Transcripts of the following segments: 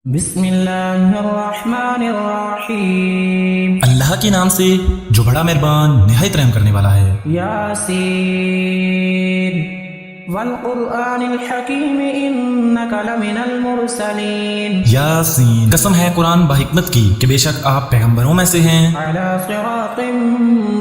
بسم اللہ الرحمن الرحیم۔ اللہ کے نام سے جو بڑا مہربان نہایت رحم کرنے والا ہے۔ یاسین والقرآن الحکیم انک لمن المرسلین۔ یاسین، قسم ہے قرآن باحکمت کی کہ بے شک آپ پیغمبروں میں سے ہیں، علی صراط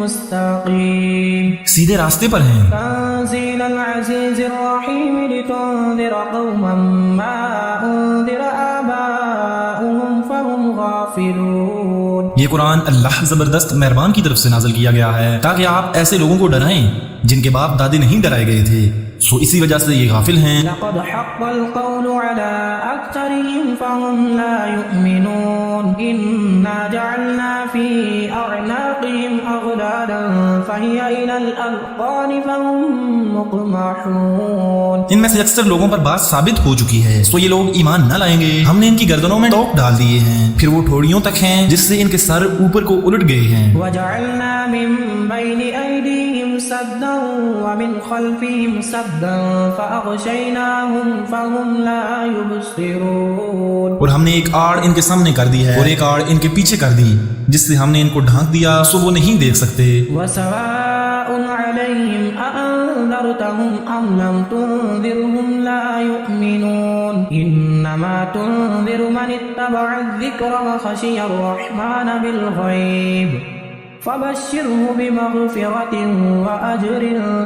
مستقیم، سیدھے راستے پر ہیں۔ تنزیل العزیز الرحیم لتنذر قوما ما انذر آباؤهم فهم غافلون۔ یہ قرآن اللہ زبردست مہربان کی طرف سے نازل کیا گیا ہے تاکہ آپ ایسے لوگوں کو ڈرائیں جن کے باپ دادے نہیں ڈرائے گئے تھے، سو اسی وجہ سے یہ غافل ہیں۔ لقد حق القول على أكثرهم فهم لا يؤمنون إنا جعلنا في أعناقهم أغلالا فهي إلى الأذقان فهم مقمحون۔ ان میں سے اکثر لوگوں پر بات ثابت ہو چکی ہے، سو یہ لوگ ایمان نہ لائیں گے۔ ہم نے ان کی گردنوں میں ٹوک ڈال دیے ہیں، پھر وہ ٹھوڑیوں تک ہیں جس سے ان کے سر اوپر کو الٹ گئے ہیں۔ وجعلنا من بين أيديهم سدا ومن خلفهم سدا فأغشيناهم فهم لا يبصرون۔ اور ہم نے ایک آڑ ان کے سامنے کر دی ہے اور ایک آڑ ان کے پیچھے کر دی جس سے ہم نے ان کو ڈھانک دیا سو وہ نہیں دیکھ سکتے۔ وسواء عليهم أأنذرتهم أم لم تنذرهم لا يؤمنون إنما تنذر من اتبع الذكر وخشي الرحمن بالغيب فبشره بمغفرة وأجر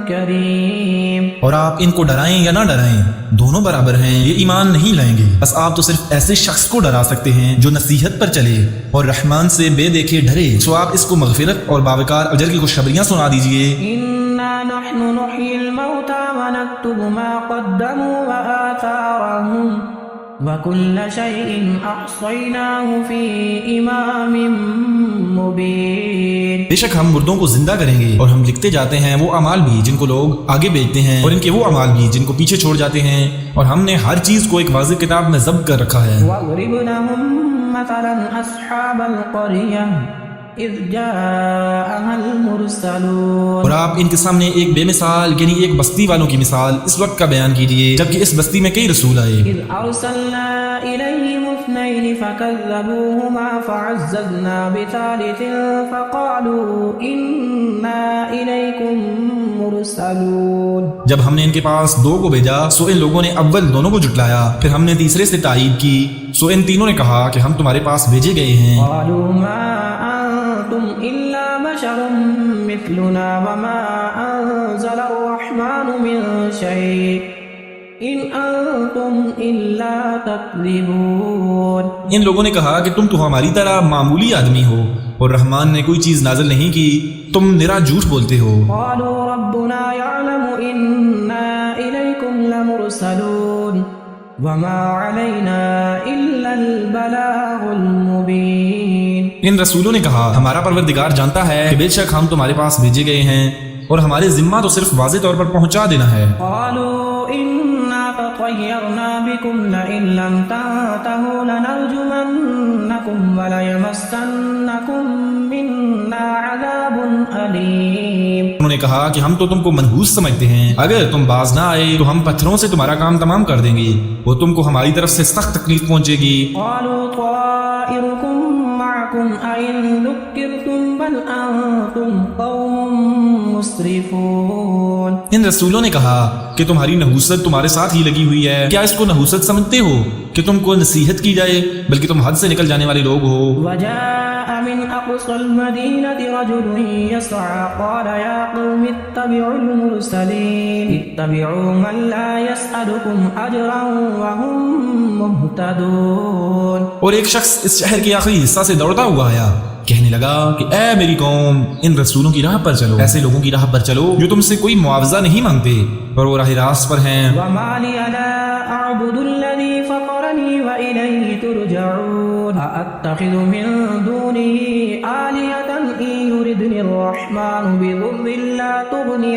كريم۔ اور آپ ان کو ڈرائیں یا نہ ڈرائیں دونوں برابر ہیں، یہ ایمان نہیں لائیں گے، بس آپ تو صرف ایسے شخص کو ڈرا سکتے ہیں جو نصیحت پر چلے اور رحمان سے بے دیکھے ڈرے، سو آپ اس کو مغفرت اور باوقار اجر کی خوشخبریاں سنا دیجئے۔ إنا نحن نحيي الموتى ونكتب ما قدموا وآثارهم وكل شيء أحصيناه في إمام مبين۔ بے شک ہم مردوں کو زندہ کریں گے اور ہم لکھتے جاتے ہیں وہ اعمال بھی جن کو لوگ آگے بیچتے ہیں اور ان کے وہ اعمال بھی جن کو پیچھے چھوڑ جاتے ہیں، اور ہم نے ہر چیز کو ایک واضح کتاب میں ضبط کر رکھا ہے۔ واضرب لهم مثلا أصحاب القرية إذ جاءها المرسلون۔ اور آپ ان کے سامنے ایک بے مثال یعنی ایک بستی والوں کی مثال اس وقت کا بیان کیجئے جبکہ اس بستی میں کئی رسول آئے۔ إذ أرسلنا إليهم اثنين فكذبوهما فعززنا بثالث فقالوا إنا إليكم مرسلون۔ جب ہم نے ان کے پاس دو کو بھیجا سو ان لوگوں نے اول دونوں کو جھٹلایا، پھر ہم نے تیسرے سے تائید کی، سو ان تینوں نے کہا کہ ہم تمہارے پاس بھیجے گئے ہیں۔ قالوا ما أنتم إلا بشر مثلنا وما أنزل الرحمن من شيء إن أنتم إلا تكذبون۔ ان لوگوں نے کہا کہ تم تو ہماری طرح معمولی آدمی ہو اور رحمان نے کوئی چیز نازل نہیں کی، تم نرا جھوٹ بولتے ہو۔ قالوا ربنا يعلم إنا إليكم لمرسلون وما علينا إلا البلاغ المبين۔ ان رسولوں نے کہا ہمارا پروردگار جانتا ہے کہ بے شک ہم تمہارے پاس بھیجے گئے ہیں اور ہمارے ذمہ تو صرف واضح طور پر پہنچا دینا ہے۔ قالوا إنا تطيرنا بكم لئن لم تنتهوا لنرجمنكم وليمسنكم منا عذاب أليم۔ انہوں نے کہا کہ ہم تو تم کو منحوس سمجھتے ہیں، اگر تم باز نہ آئے تو ہم پتھروں سے تمہارا کام تمام کر دیں گے، وہ تم کو ہماری طرف سے سخت تکلیف پہنچے گی۔ قالوا طائركم معكم أئن ذكرتم بل أنتم قوم مسرفون۔ ان رسولوں نے کہا کہ تمہاری نحوست تمہارے ساتھ ہی لگی ہوئی ہے، کیا اس کو نحوست سمجھتے ہو کہ تم کو نصیحت کی جائے، بلکہ تم حد سے نکل جانے والے لوگ ہو۔ وجاء من أقصى المدينة رجل يسعى قال يا قوم اتبعوا المرسلين اتبعوا من لا يسألكم أجرا وهم مهتدون۔ اور ایک شخص اس شہر کے آخری حصہ سے دوڑتا ہوا آیا، کہنے لگا کہ اے میری قوم، ان رسولوں کی راہ پر چلو، ایسے لوگوں کی راہ پر چلو جو تم سے کوئی معاوضہ نہیں مانگتے اور وہ راہ راست پر ہیں۔ وما لي لا أعبد الذي فطرني وإليه ترجعون أأتخذ من دونه آلهة إن يردني الرحمن بضر لا تغني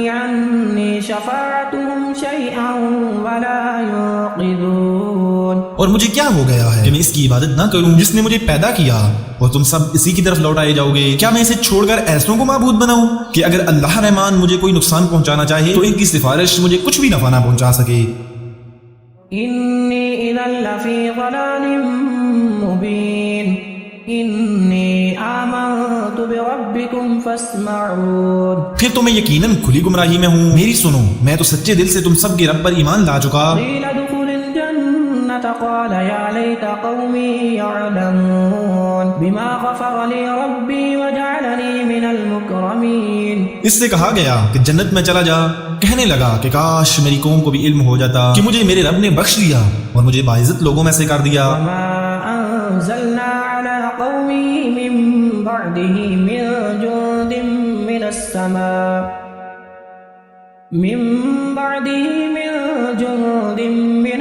عني شفاعتهم شيئا ولا ينقذون۔ اور مجھے کیا ہو گیا ہے کہ میں اس کی عبادت نہ کروں جس نے مجھے پیدا کیا، اور تم سب اسی کی طرف لوٹائے جاؤ گے؟ کیا میں اسے چھوڑ کر ایسوں کو معبود بناؤں کہ اگر اللہ رحمان مجھے کوئی نقصان پہنچانا چاہے تو ان کی سفارش مجھے کچھ بھی نفع نہ پہنچا سکے؟ انی اذا لفی ضلال مبین انی آمنت بربکم فاسمعون۔ پھر تو میں یقیناً کھلی گمراہی میں ہوں، میری سنو، میں تو سچے دل سے تم سب کے رب پر ایمان لا چکا۔ قیل ادخل الجنة قال یا لیت قومی یعلمون بما غفر لی ربی وجعلنی من المکرمین۔ اس سے کہا گیا کہ جنت میں چلا جا، کہنے لگا کہ کاش میری قوم کو بھی علم ہو جاتا کہ مجھے میرے رب نے بخش دیا اور مجھے باعزت لوگوں میں سے کر دیا۔ وما انزلنا على قومه من بعده من جند من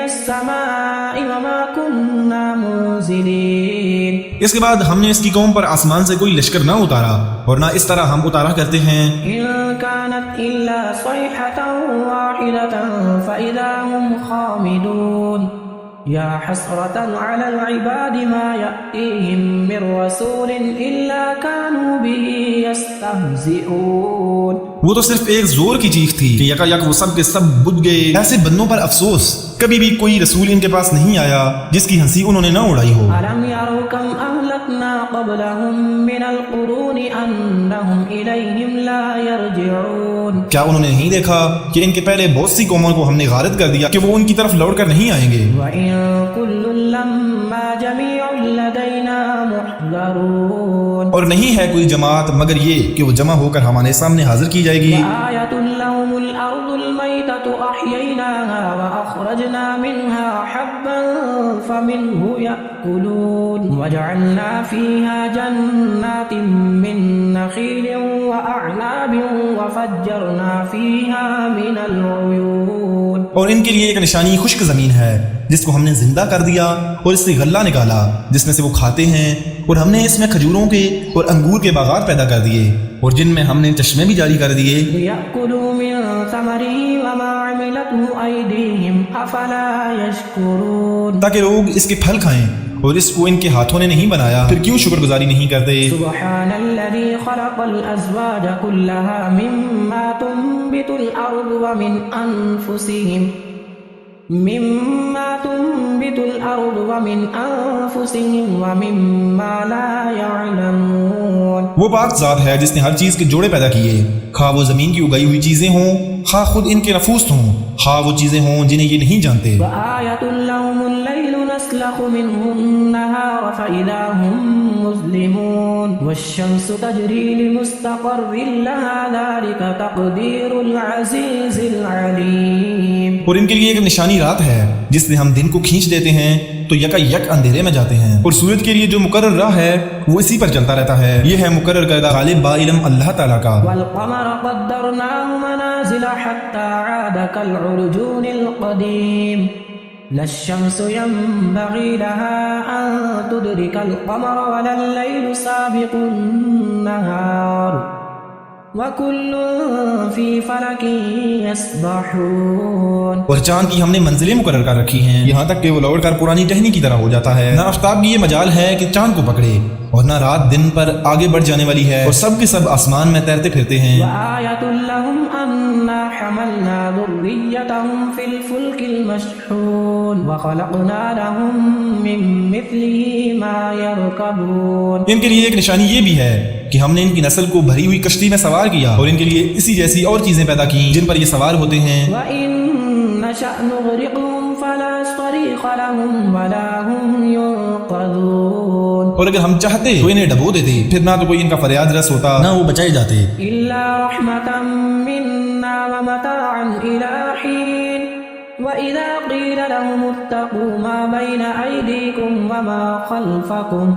السماء وما كنا منزلين۔ اس کے بعد ہم نے اس کی قوم پر آسمان سے کوئی لشکر نہ اتارا اور نہ اس طرح ہم اتارا کرتے ہیں۔ إن كانت إلا صيحة واحدة فإذا هم خامدون يا حسرة على العباد ما يأتيهم من رسول إلا كانوا به يستهزئون۔ وہ تو صرف ایک زور کی چیخ تھی کہ یکا یک وہ سب کے سب بجھ گئے۔ ایسے بندوں پر افسوس، کبھی بھی کوئی رسول ان کے پاس نہیں آیا جس کی ہنسی انہوں نے نہ اڑائی ہو۔ ألم يروا كم أهلكنا قبلهم من القرون أنهم إليهم لا يرجعون۔ کیا انہوں نے نہیں دیکھا کہ ان کے پہلے بہت سی قوموں کو ہم نے غارت کر دیا کہ وہ ان کی طرف لوٹ کر نہیں آئیں گے؟ وَإِن كُلٌّ لَّمَّا جَمِيعٌ لَّدَيْنَا مُحْضَرُونَ۔ اور نہیں ہے کوئی جماعت مگر یہ کہ وہ جمع ہو کر ہمارے سامنے حاضر کی جائے گی۔ وَآيَةٌ لَّهُمُ الْأَرْضُ الْمَيْتَةُ أَحْيَيْنَاهَا وَأَخْرَجْنَا مِنْهَا حَبًّا فَمِنْهُ يَأْكُلُونَ وَجَعَلْنَا فِيهَا جَنَّاتٍ مِّن نَّخِيلٍ وَأَعْنَابٍ وَفَجَّرْنَا فِيهَا مِنَ الْعُيُونِ۔ اور ان کے لیے ایک نشانی خشک زمین ہے جس کو ہم نے زندہ کر دیا اور اس سے غلہ نکالا جس میں سے وہ کھاتے ہیں، اور ہم نے اس میں کھجوروں کے اور انگور کے باغات پیدا کر دیے اور جن میں ہم نے چشمے بھی جاری کر دیے۔ لِيَأْكُلُوا مِن ثَمَرِهِ وَمَا عَمِلَتْهُ أَيْدِيهِمْ أَفَلَا يَشْكُرُونَ۔ تاکہ لوگ اس کے پھل کھائیں، اور اس کو ان کے ہاتھوں نے نہیں بنایا، پھر کیوں شکر گزاری نہیں کرتے؟ سبحان الذي خلق الأزواج كلها مما تنبت الأرض ومن أنفسهم ومما لا يعلمون۔ وہ پاک ذات ہے جس نے ہر چیز کے جوڑے پیدا کیے، خواہ وہ زمین کی اگائی ہوئی چیزیں ہوں، خواہ خود ان کے نفوس ہوں، خواہ وہ چیزیں ہوں جنہیں یہ نہیں جانتے۔ وآية لهم الليل نسلخ منه النهار فإذا هم مظلمون والشمس تجري لمستقر لها ذلك تقدير العزيز العليم۔ اور ان کے لیے ایک نشانی رات ہے جس سے ہم دن کو کھینچ دیتے ہیں تو یکا یک اندھیرے میں جاتے ہیں، اور سورج کے لیے جو مقرر راہ ہے وہ اسی پر چلتا رہتا ہے۔ یہ ہے مقرر کردہ غالب با علم اللہ تعالیٰ کا۔ والقمر قدرناه منازل حتى عاد كالعرجون القديم لا الشمس ينبغي لها أن تدرك القمر ولا الليل سابق النهار وَكُلٌّ فِي فَلَكٍ يَسْبَحُونَ۔ اور چاند کی ہم نے منزلیں مقرر کر رکھی ہیں یہاں تک کہ وہ لوٹ کر پرانی ٹہنی کی طرح ہو جاتا ہے۔ نہ آفتاب کی یہ مجال ہے کہ چاند کو پکڑے، اور نہ رات دن پر آگے بڑھ جانے والی ہے، اور سب کے سب آسمان میں تیرتے پھرتے ہیں۔ وَآيَةٌ لَّهُمْ أَنَّا حَمَلْنَا ذُرِّيَّتَهُمْ فِي الْفُلْكِ الْمَشْحُونِ وَخَلَقْنَا لَهُم مِّن مِّثْلِهِ مَا يَرْكَبُونَ۔ ان کے لیے ایک نشانی یہ بھی ہے کہ ہم نے ان کی نسل کو بھری ہوئی کشتی میں سوار کیا اور ان کے لیے اسی جیسی اور چیزیں پیدا کی جن پر یہ سوار ہوتے ہیں۔ وَإِن نَّشَأْ نُغْرِقْهُمْ فَلَا صَرِيخَ لَهُمْ وَلَا هُمْ يُنقَذُونَ۔ اور اگر ہم چاہتے تو انہیں ڈبو دیتے، پھر نہ تو کوئی ان کا فریاد رس ہوتا نہ وہ بچائے جاتے۔ إِلَّا رَحْمَةً مِّنَّا وَمَتَاعًا إِلَىٰ حِينٍ وَإِذَا قِيلَ لَهُمُ اتَّقُوا مَا بَيْنَ أَيْدِيكُمْ وَمَا خَلْفَكُمْ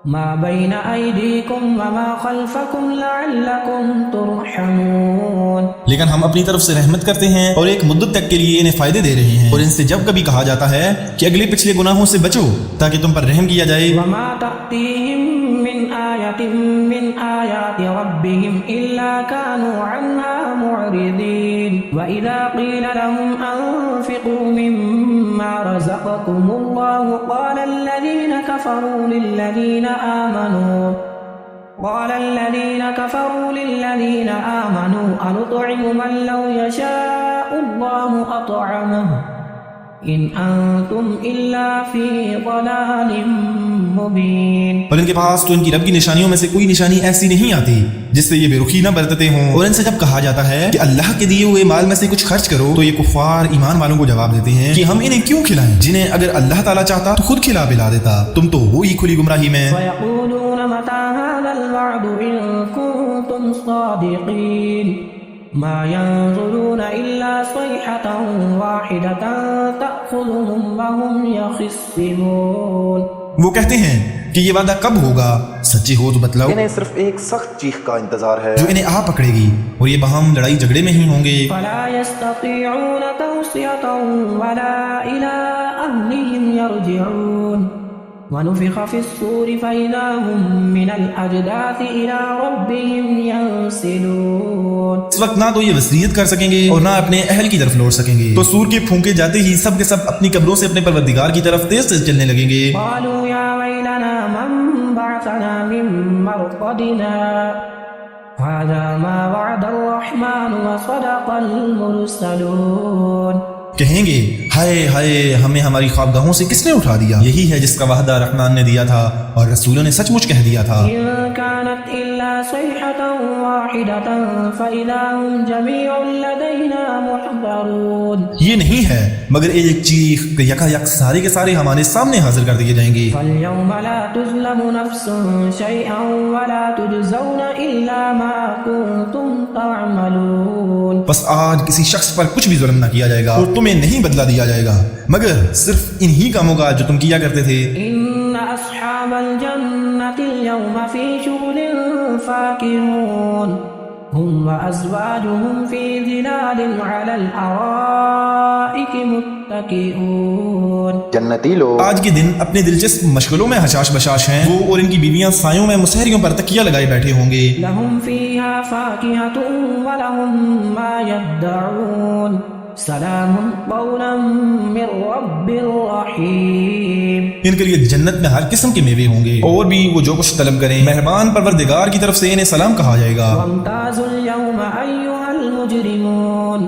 ما بين أيديكم وما خلفكم لعلكم ترحمون. لیکن ہم اپنی طرف سے رحمت کرتے ہیں اور ایک مدت تک کے لیے انہیں فائدے دے رہے ہیں، اور ان سے جب کبھی کہا جاتا ہے کہ اگلے پچھلے گناہوں سے بچو تاکہ تم پر رحم کیا جائے، وما تأتيهم من آية من آيات ربهم إلا كانوا عنها معرضين. وإذا قيل لهم أنفقوا مما رزقكم الله قال الذين كفروا للذين آمنوا أنطعم من لو يشاء الله أطعمه إن أنتم إلا في ضلال مبين. اور ان کے پاس تو ان کی رب کی نشانیوں میں سے کوئی نشانی ایسی نہیں آتی جس سے یہ بے رخی نہ برتتے ہوں. اور ان سے جب کہا جاتا ہے کہ اللہ کے دیے ہوئے مال میں سے کچھ خرچ کرو تو یہ کفار ایمان والوں کو جواب دیتے ہیں کہ ہم انہیں کیوں کھلائیں جنہیں اگر اللہ تعالیٰ چاہتا تو خود کھلا پلا دیتا، تم تو وہی کھلی گمراہی میں. ويقولون متى هذا الوعد إن كنتم صادقين ما ينظرون إلا صيحة واحدة تأخذهم وهم يخصمون. وہ کہتے ہیں کہ یہ وعدہ کب ہوگا، سچے ہو تو بتلاؤ. انہیں صرف ایک سخت چیخ کا انتظار ہے جو انہیں آ پکڑے گی اور یہ باہم لڑائی جھگڑے میں ہی ہوں گے. فلا يستطيعون توصية ولا إلى أهلهم يرجعون. ونفخ في الصور فإذا هم من الأجداث إلى ربهم ينسلون. اس وقت نہ تو یہ وصیت کر سکیں گے اور نہ اپنے اہل کی طرف لوٹ سکیں گے، تو سور کے پھونکے جاتے ہی سب کے سب اپنی قبروں سے اپنے پروردگار کی طرف تیز تیز چلنے لگیں گے. قالوا يا ويلنا من بعثنا من مرقدنا هذا ما وعد الرحمن وصدق المرسلون. کہیں گے ہائے ہائے ہمیں ہماری خوابگاہوں سے کس نے اٹھا دیا، یہی ہے جس کا وعدہ رحمان نے دیا تھا اور رسولوں نے سچ مچ کہہ دیا تھا. إن كانت إلا صيحة واحدة فإذا هم جميع لدينا محضرون. یہ نہیں ہے مگر ایک چیخ کہ یکا یک سارے کے سارے ہمارے سامنے حاضر کر دیے جائیں گے. فاليوم لا تظلم نفس شيئا ولا تجزون إلا ما كنتم تعملون. بس آج کسی شخص پر کچھ بھی ظلم نہ کیا جائے گا اور تمہیں نہیں بدلہ دیا جائے گا مگر صرف انہی کاموں کا جو تم کیا کرتے تھے. إن أصحاب الجنة اليوم في شغل فاكهون هم وأزواجهم في ظلال على الأرائك متكئون. جنتی لوگ آج کے دن اپنے دلچسپ مشغلوں میں حشاش بشاش ہیں، وہ اور ان کی بیویاں سایوں میں مسہریوں پر تکیہ لگائے بیٹھے ہوں گے. لهم فيها فاكهة ولهم ما يدعون سلام قولا من رب رحیم. ان کے لیے جنت میں ہر قسم کے میوے ہوں گے اور بھی وہ جو کچھ طلب کریں، مہربان پروردگار کی طرف سے انہیں سلام کہا جائے گا. وامتازوا اليوم أيها المجرمون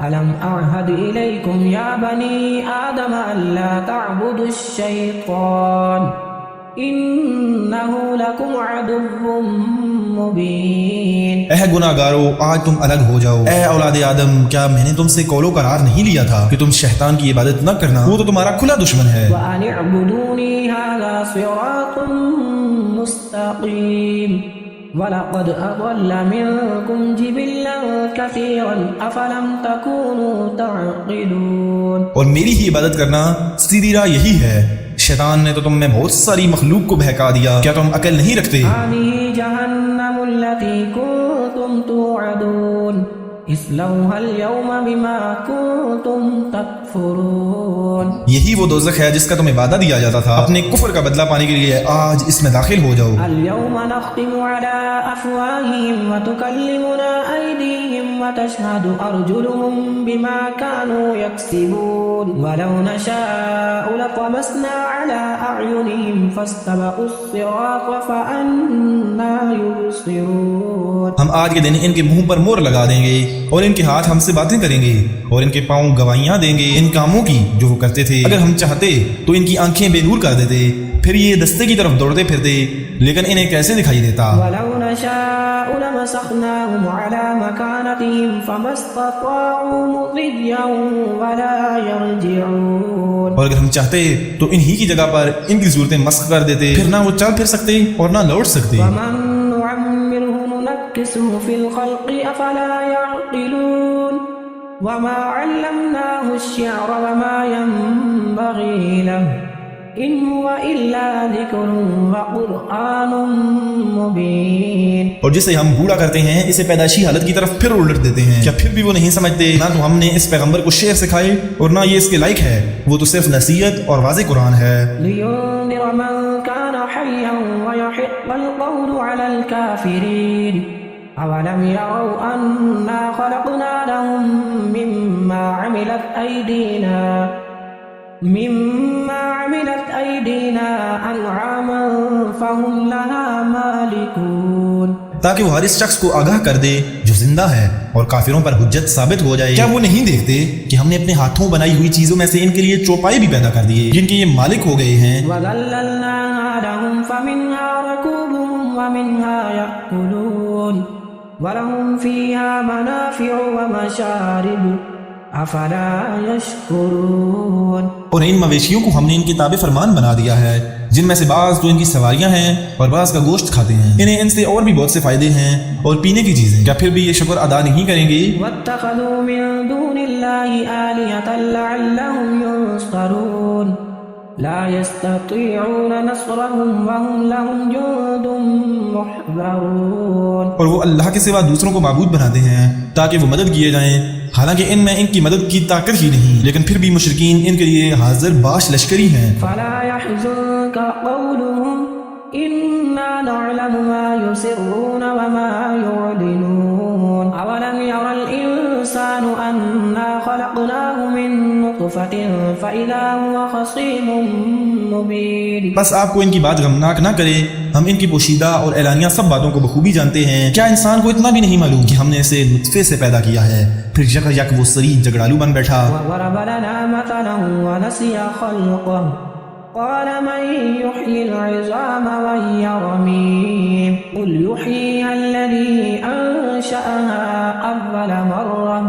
ألم أعهد إليكم يا بني آدم ألا تعبدوا الشيطان إنه لكم عدو مبين. اے گناہگارو آج تم الگ ہو جاؤ. اے اولاد آدم کیا میں نے تم سے قول و قرار نہیں لیا تھا کہ تم شیطان کی عبادت نہ کرنا، وہ تو تمہارا کھلا دشمن ہے. وأن اعبدوني هذا صراط مستقيم وَلَقَدْ أَضَلَّ مِنْكُمْ جِبِلًّا كَثِيرًا أَفَلَمْ تَكُونُوا تَعْقِلُونَ. اور میری ہی عبادت کرنا سیدھی راہ یہی ہے. شیطان نے تو تم میں بہت ساری مخلوق کو بہکا دیا، کیا تم عقل نہیں رکھتے؟ هَذِهِ جَهَنَّمُ الَّتِي كُنْتُمْ تُوعَدُونَ اصلوها اليوم بما كنتم تكفرون. یہی وہ دوزخ ہے جس کا تمہیں وعدہ دیا جاتا تھا، اپنے کفر کا بدلہ پانے کے لیے آج اس میں داخل ہو جاؤ. اليوم نختم على أفواههم وتكلمنا أيديهم وتشهد أرجلهم بما كانوا يكسبون ولو نشاء لطمسنا على أعينهم فاستبقوا الصراط فأنى يبصرون. ہم آج کے دن ان کے منہ پر مور لگا دیں گے اور ان کے ہاتھ ہم سے باتیں کریں گے اور ان کے پاؤں گواہیاں دیں گے ان کاموں کی جو وہ کرتے تھے. اگر ہم چاہتے تو ان کی آنکھیں بے نور کر دیتے، پھر یہ دستے کی طرف دوڑتے پھرتے، لیکن انہیں کیسے دکھائی دیتا. ولو نشاء لمسخناهم على مكانتهم فما استطاعوا مضيا ولا يرجعون. اور اگر ہم چاہتے تو انہی کی جگہ پر ان کی صورتیں مسخ کر دیتے، پھر نہ وہ چل پھر سکتے اور نہ لوٹ سکتے. ومن نعمره ننكسه في الخلق أفلا يعقلون وما علمناه الشعر وما ينبغي له إن هو إلا ذكر وقرآن مبين. اور جسے ہم بوڑھا کرتے ہیں اسے پیدائشی حالت کی طرف پھر الٹ دیتے ہیں. کیا پھر بھی وہ نہیں سمجھتے؟ نہ تو ہم نے اس پیغمبر کو شعر سکھائے اور نہ یہ اس کے لائق ہے. وہ تو صرف نصیحت اور واضح قرآن ہے. لينذر من كان حيا ويحق القول على الكافرين. أولم يروا أنا خلقنا لهم مما عملت أيدينا أنعاما فهم لها مالكون. تاکہ وہ ہر اس شخص کو آگاہ کر دے جو زندہ ہے اور کافروں پر حجت ثابت ہو جائے. کیا وہ نہیں دیکھتے کہ ہم نے اپنے ہاتھوں بنائی ہوئی چیزوں میں سے ان کے لیے چوپائے بھی پیدا کر دیے جن کے یہ مالک ہو گئے ہیں. وَذَلَّلْنَاهَا لَهُمْ فَمِنْهَا رَكُوبُهُمْ وَمِنْهَا يَأْكُلُونَ وَلَهُمْ فِيهَا مَنَافِعُ وَمَشَارِبُ أَفَلَا يَشْكُرُونَ. اور ان مویشیوں کو ہم نے ان کے تابع فرمان بنا دیا ہے جن میں سے بعض تو ان کی سواریاں ہیں اور بعض کا گوشت کھاتے ہیں. انہیں ان سے اور بھی بہت سے فائدے ہیں اور پینے کی چیزیں. کیا پھر بھی یہ شکر ادا نہیں کریں گے؟ وَاتَّخَذُوا مِن دُونِ اللَّهِ آلِهَةً لَعَلَّهُمْ يُنصَرُونَ لَا يَسْتَطِيعُونَ نَصْرَهُمْ وَهُمْ لَهُمْ جُندٌ مُحْضَرُونَ. اور وہ اللہ کے سوا دوسروں کو معبود بناتے ہیں تاکہ وہ مدد کیے جائیں، حالانکہ ان میں ان کی مدد کی طاقت ہی نہیں، لیکن پھر بھی مشرکین ان کے لیے حاضر باش لشکری ہیں. فَلَا يَحْزُنكَ قَوْلُهُمْ إِنَّا نَعْلَمُ مَا يُسِرُّونَ وَمَا يُعْلِنُونَ أَوَلَمْ يَرَ الْإِنسَانُ أَنَّا خَلَقْنَاهُ مِن نُّطْفَةٍ فَإِذَا هُوَ خَصِيمٌ مُّبِينٌ. بس آپ کو ان کی بات غمناک نہ کرے، ہم ان کی پوشیدہ اور اعلانیہ سب باتوں کو بخوبی جانتے ہیں. کیا انسان کو اتنا بھی نہیں معلوم کہ ہم نے اسے نطفے سے پیدا کیا ہے پھر یک یک وہ سری جگڑالو بن بیٹھا. وَضَرَبَ لَنَا مَثَلًا وَنَسِيَ خَلْقَهُ قَالَ مَن يُحْيِي الْعِظَامَ وَهِيَ رَمِيمٌ قُلْ يُحْيِيهَا الَّذِي أَنشَأَهَا أَوَّلَ مَرَّةٍ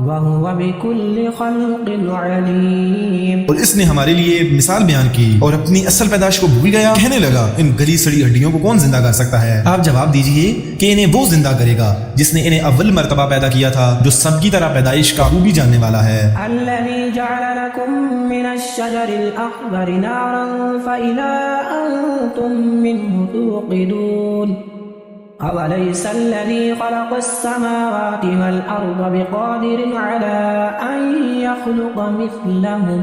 وَهُوَ بِكُلِّ خَلْقٍ عَلِيمٌ. اور اس نے ہمارے لیے مثال بیان کی اور اپنی اصل پیدائش کو بھول گیا. کہنے لگا ان گلی سڑی ہڈیوں کو کون زندہ کر سکتا ہے؟ آپ جواب دیجئے کہ انہیں وہ زندہ کرے گا جس نے انہیں اول مرتبہ پیدا کیا تھا، جو سب کی طرح پیدائش کا خوبی جاننے والا ہے. الَّذِي جَعَلَ لَكُم مِّنَ الشَّجَرِ الْأَخْضَرِ نَارًا فَإِذَا أَنتُم مِّنْهُ تُوقِدُونَ. أَوَلَيْسَ الَّذِي خَلَقَ السَّمَاوَاتِ وَالْأَرْضَ بِقَادِرٍ عَلَىٰ أَن يَخْلُقَ مِثْلَهُم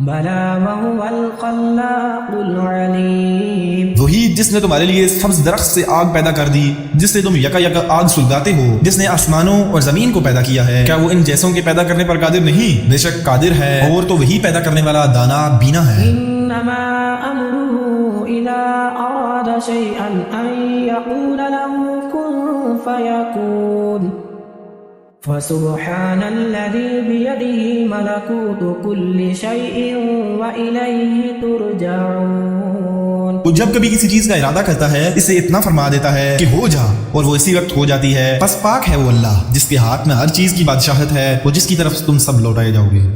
بَلَىٰ وَهُوَ الْخَلَّاقُ الْعَلِيمُ. وہی جس نے تمہارے لیے سبز درخت سے آگ پیدا کر دی جس سے تم یکا یکا آگ سلگاتے ہو، جس نے آسمانوں اور زمین کو پیدا کیا ہے. کیا وہ ان جیسوں کے پیدا کرنے پر قادر نہیں؟ بے شک قادر ہے، اور تو وہی پیدا کرنے والا دانا بینا ہے. إِنَّمَا أَمْرُهُ إِذَا أَرَادَ شَيْئًا أَن يَقُولَ لَهُ كُن فَيَكُونُ. فَسُبْحَانَ الَّذِي بِيَدِهِ مَلَكُوتُ كُلِّ شَيْءٍ وَإِلَيْهِ تُرْجَعُونَ. وہ جب کبھی کسی چیز کا ارادہ کرتا ہے اسے اتنا فرما دیتا ہے کہ ہو جا، اور وہ اسی وقت ہو جاتی ہے. بس پاک ہے وہ اللہ جس کے ہاتھ میں ہر چیز کی بادشاہت ہے، وہ جس کی طرف تم سب لوٹائے جاؤ گے.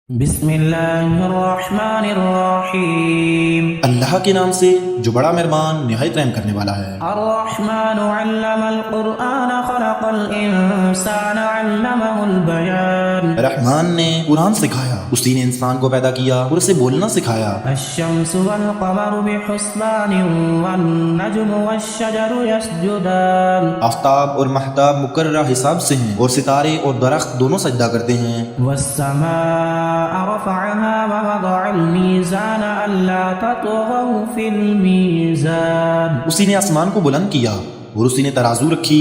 بسم اللہ الرحمن الرحیم. اللہ کے نام سے جو بڑا مہربان نہایت رحم کرنے والا ہے. الرحمن علم القرآن خلق الانسان علمہ البیان. رحمان نے قرآن سکھایا، اسی نے انسان کو پیدا کیا اور اسے بولنا سکھایا. الشمس والقمر بحسبان والنجم والشجر يسجدان. آفتاب اور مہتاب مقررہ حساب سے ہیں اور ستارے اور درخت دونوں سجدہ کرتے ہیں. والسماء رفعها ووضع الميزان ألا تطغوا في الميزان. اسی نے آسمان کو بلند کیا اور اسی نے ترازو رکھی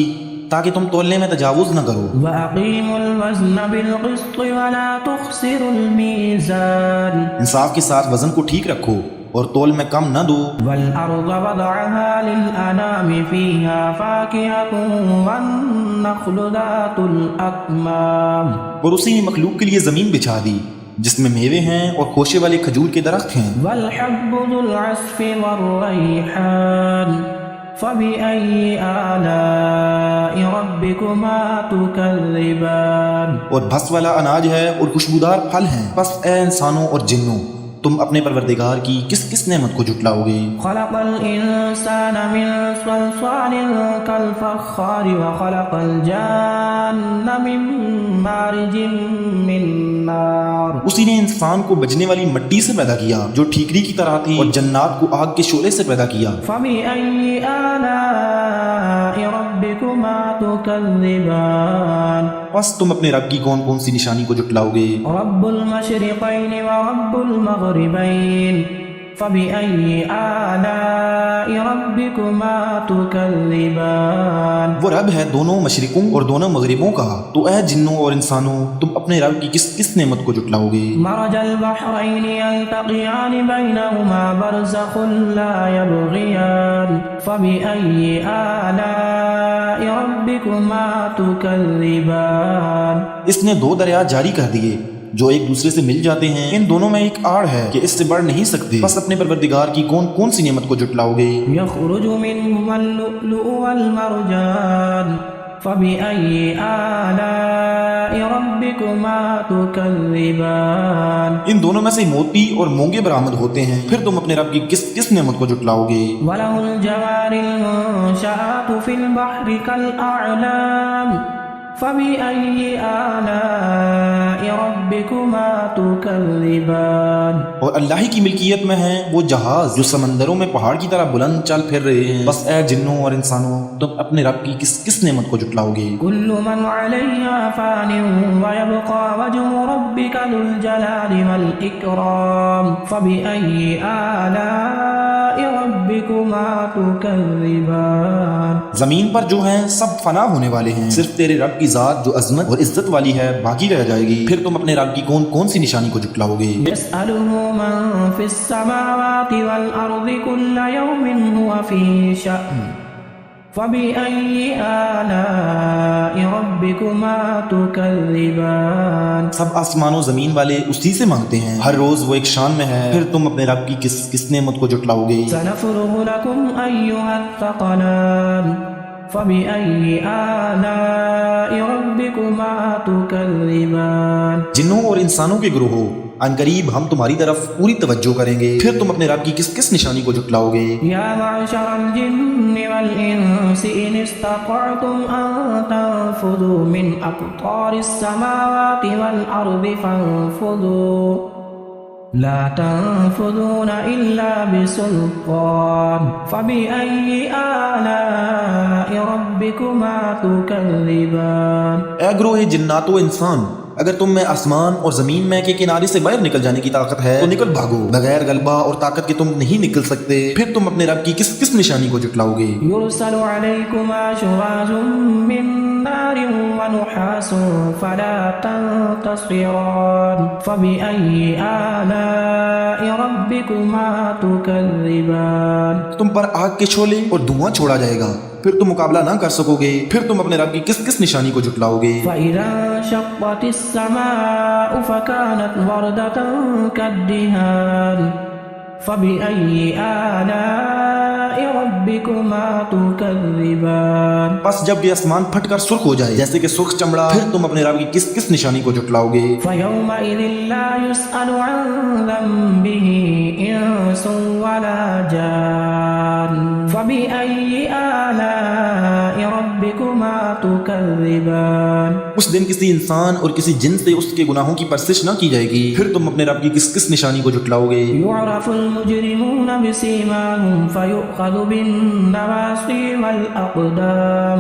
تاکہ تم تولنے میں تجاوز نہ کرو. وَأَقِيمُوا الْوَزْنَ بِالْقِسْطِ وَلَا تُخْسِرُوا الْمِيزَانَ. انصاف کے ساتھ وزن کو ٹھیک رکھو اور تول میں کم نہ دو. وَالْأَرْضَ وَضَعَهَا لِلْأَنَامِ فِيهَا فَاكِهَةٌ وَالنَّخْلُ ذَاتُ الْأَكْمَامِ. اور اسی نے مخلوق کے لیے زمین بچھا دی جس میں میوے ہیں اور خوشے والے کھجور کے درخت ہیں. وَالْحَبُّ ذُو الْعَصْفِ وَالرَّيْحَانُ فَبِأَيِّ آلَاءِ رَبِّكُمَا تُكَذِّبَانِ. اور بھس والا اناج ہے اور خوشبودار پھل ہیں. پس اے انسانوں اور جنوں، تم اپنے پروردگار کی کس کس نعمت کو جھٹلاؤ گے؟ خلق الإنسان من صلصال كالفخار وخلق الجان من مارج من نار. اسی نے انسان کو بجنے والی مٹی سے پیدا کیا جو ٹھیکری کی طرح تھی، اور جنات کو آگ کے شعلے سے پیدا کیا. فبأي آلاء ربكما تكذبان. بس تم اپنے رب کی کون کون سی نشانی کو جھٹلاؤ گے؟ رب المشرقين ورب المغربين. فبأي آلاء ربكما تكذبان. وہ رب ہے دونوں مشرقوں اور دونوں مغربوں کا، تو اے جنوں اور انسانوں تم اپنے رب کی کس کس نعمت کو جھٹلاؤ گے؟ مرج البحرين يلتقيان بينهما برزخ لا يبغيان. فبأي آلاء ربكما تكذبان. اس نے دو دریا جاری کر دیے جو ایک دوسرے سے مل جاتے ہیں، ان دونوں میں ایک آڑ ہے کہ اس سے بڑھ نہیں سکتے. بس اپنے پروردگار کی کون کون سی نعمت کو جھٹلاؤ گے؟ يخرج منهما اللؤلؤ والمرجان. فبأي آلاء ربكما تكذبان. ان دونوں میں سے موتی اور مونگے برآمد ہوتے ہیں، پھر تم اپنے رب کی کس کس نعمت کو جھٹلاؤ گے؟ وله الجوار المنشآت في البحر كالأعلام. فبأي آلاء ربكما تكذبان. اور اللہ ہی کی ملکیت میں ہیں وہ جہاز جو سمندروں میں پہاڑ کی طرح بلند چل پھر رہے ہیں. بس اے جنوں اور انسانوں تم اپنے رب کی کس کس نعمت کو جھٹلاؤ گے؟ كل من عليها فان ويبقى وجه ربك ذو الجلال والإكرام. فبأي آلاء ربكما تكذبان. زمین پر جو ہیں سب فنا ہونے والے ہیں، صرف تیرے رب کی ذات جو عظمت اور عزت والی ہے باقی رہ جائے گی. پھر تم اپنے رب کی کون کون سی نشانی کو جھٹلاؤ گے؟ يسأله من في السماوات والأرض كل يوم هو في شأن. فبأي آلاء ربكما تكذبان. سب آسمان و زمین والے اسی سے مانگتے ہیں، ہر روز وہ ایک شان میں ہے. پھر تم اپنے رب کی کس کس نعمت کو جھٹلاؤ گے؟ سنفرغ لكم أيها الثقلان. فبأي آلاء ربكما تكذبان. جنوں اور انسانوں کے گروہوں ان قریب ہم تمہاری طرف پوری توجہ کریں گے. پھر تم اپنے رب کی کس کس نشانی کو جھٹلاؤ گے؟ يا معشر الجن والإنس إن استطعتم أن تنفذوا من أقطار السماوات والأرض فانفذوا لا تنفذون إلا بسلطان. فبأي آلاء ربكما تكذبان. اے گروہ جنات و انسان، اگر تم میں آسمان اور زمین میں کے کنارے سے باہر نکل جانے کی طاقت ہے تو نکل بھاگو. بغیر غلبہ اور طاقت کے تم نہیں نکل سکتے. پھر تم اپنے رب کی کس کس نشانی کو جھٹلاؤ گے؟ يرسل عليكما شواظ من نار ونحاس فلا تنتصران. فبأي آلاء ربكما تكذبان. تم پر آگ کے شعلے اور دھواں چھوڑا جائے گا، پھر تم مقابلہ نہ کر سکو گے. پھر تم اپنے رب کی کس کس نشانی کو جھٹلاؤ گے؟ فإذا انشقت السماء فكانت وردة كالدهان. فبأي آلاء ربكما تكذبان. بس جب یہ آسمان پھٹ کر سرخ ہو جائے جیسے کہ سرخ چمڑا، پھر تم اپنے رب کی کس کس نشانی کو جھٹلاؤ گے؟ فيومئذ لا يسأل عن ذنبه إنس ولا جان. فبأي آلاء ربكما تكذبان. اس دن کسی انسان اور کسی جن سے اس کے گناہوں کی پرسش نہ کی جائے گی. پھر تم اپنے رب کی کس کس نشانی کو جھٹلاؤ گے؟ يعرف المجرمون بسيماهم فيؤخذ بالنواصي والأقدام.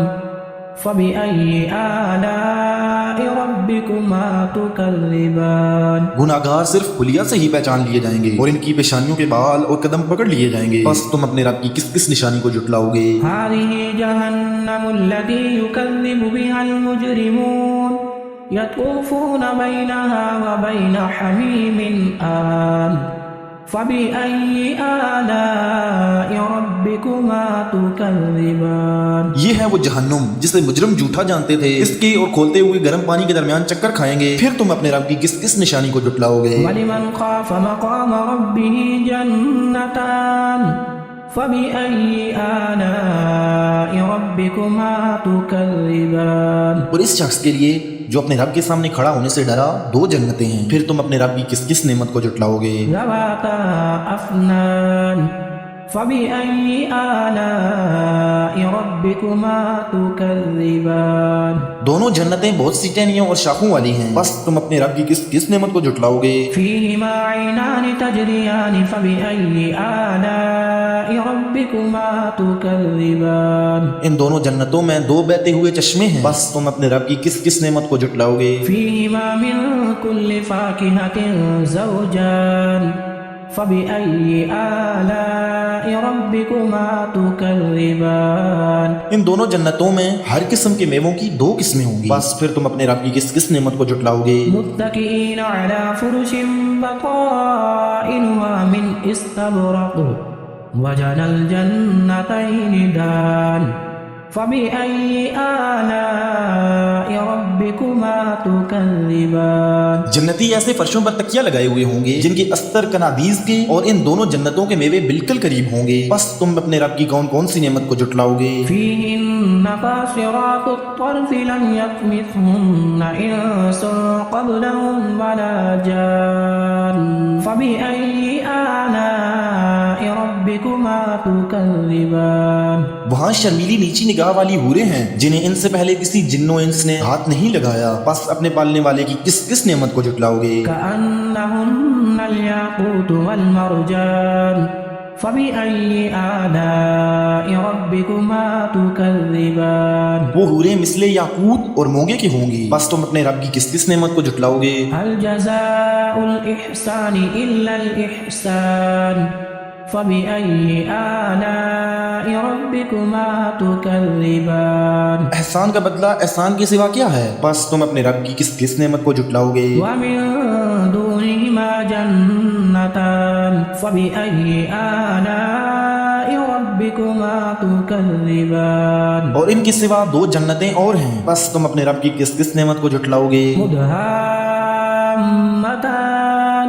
فبأي آلاء ربكما تكذبان. گناہگار صرف خلیہ سے ہی پہچان لیے جائیں گے اور ان کی پیشانیوں کے بال اور قدم پکڑ لیے جائیں گے. بس تم اپنے رب کی کس کس نشانی کو جھٹلاؤ گے؟ هذه جهنم التي يكذب بها المجرمون يطوفون بينها وبين حميم آن. فبأي آلاء ربكما تكذبان. یہ ہے وہ جہنم جسے مجرم جھوٹا جانتے تھے، اس کے اور کھولتے ہوئے گرم پانی کے درمیان چکر کھائیں گے. پھر تم اپنے رب کی کس کس نشانی کو جھٹلاؤ گے؟ ولمن خاف مقام ربه جنتان. فبأي آلاء ربكما تكذبان. اور اس شخص کے لیے جو اپنے رب کے سامنے کھڑا ہونے سے ڈرا 2 جنتیں ہیں، پھر تم اپنے رب کی کس کس نعمت کو جھٹلاؤ گے؟ ذواتا افنان فبأي آلاء ربكما تكذبان دونوں جنتیں بہت سی ٹہنیوں اور شاخوں والی ہیں، بس تم اپنے رب کی کس کس نعمت کو جھٹلاؤ گے؟ فيهما عينان تجريان فبأي آلاء ربكما تكذبان ان دونوں جنتوں میں 2 بہتے ہوئے چشمے ہیں، بس تم اپنے رب کی کس کس نعمت کو جھٹلاؤ گے؟ فيهما من كل فاكهة زوجان فبأي آلاء ربكما تكذبان ان دونوں جنتوں میں ہر قسم کے میووں کی 2 قسمیں ہوں گی، بس پھر تم اپنے رب کی کس کس نعمت کو جھٹلاؤ گے؟ متكئين على فرش بطائنها من استبرق وجنى الجنتين دان فبأي آلاء ربكما تكذبان جنتی ایسے فرشوں پر تکیہ لگائے ہوئے ہوں گے جن کے استر کنادیز کے اور ان دونوں جنتوں کے میوے بالکل قریب ہوں گے، بس تم اپنے رب کی کون کون سی نعمت کو جھٹلاؤ گے؟ فيهن قاصرات الطرف لم يطمثهن إنس قبلهم ولا جان فبأي آلاء ربكما تكذبان وہاں شرمیلی نیچی نگاہ والی حوریں ہیں جنہیں ان سے پہلے کسی جن و انس نے ہاتھ نہیں لگایا، بس اپنے پالنے والے کی کس کس نعمت کو جھٹلاؤ گے؟ كأنهن الياقوت والمرجان فبأي آلاء ربكما تكذبان وہ حوریں مثل یاقوت اور مونگے کی ہوں گی، بس تم اپنے رب کی کس کس نعمت کو جھٹلاؤ گے؟ هل جزاء الإحسان إلا الإحسان فبأي آلاء ربكما تكذبان احسان کا بدلہ احسان کے سوا کیا ہے؟ بس تم اپنے رب کی کس کس نعمت کو جھٹلاؤ گے؟ ومن دونهما جنتان فبأي آلاء ربكما تكذبان اور ان کے سوا 2 جنتیں اور ہیں، بس تم اپنے رب کی کس کس نعمت کو جھٹلاؤ گے؟ مدهامتان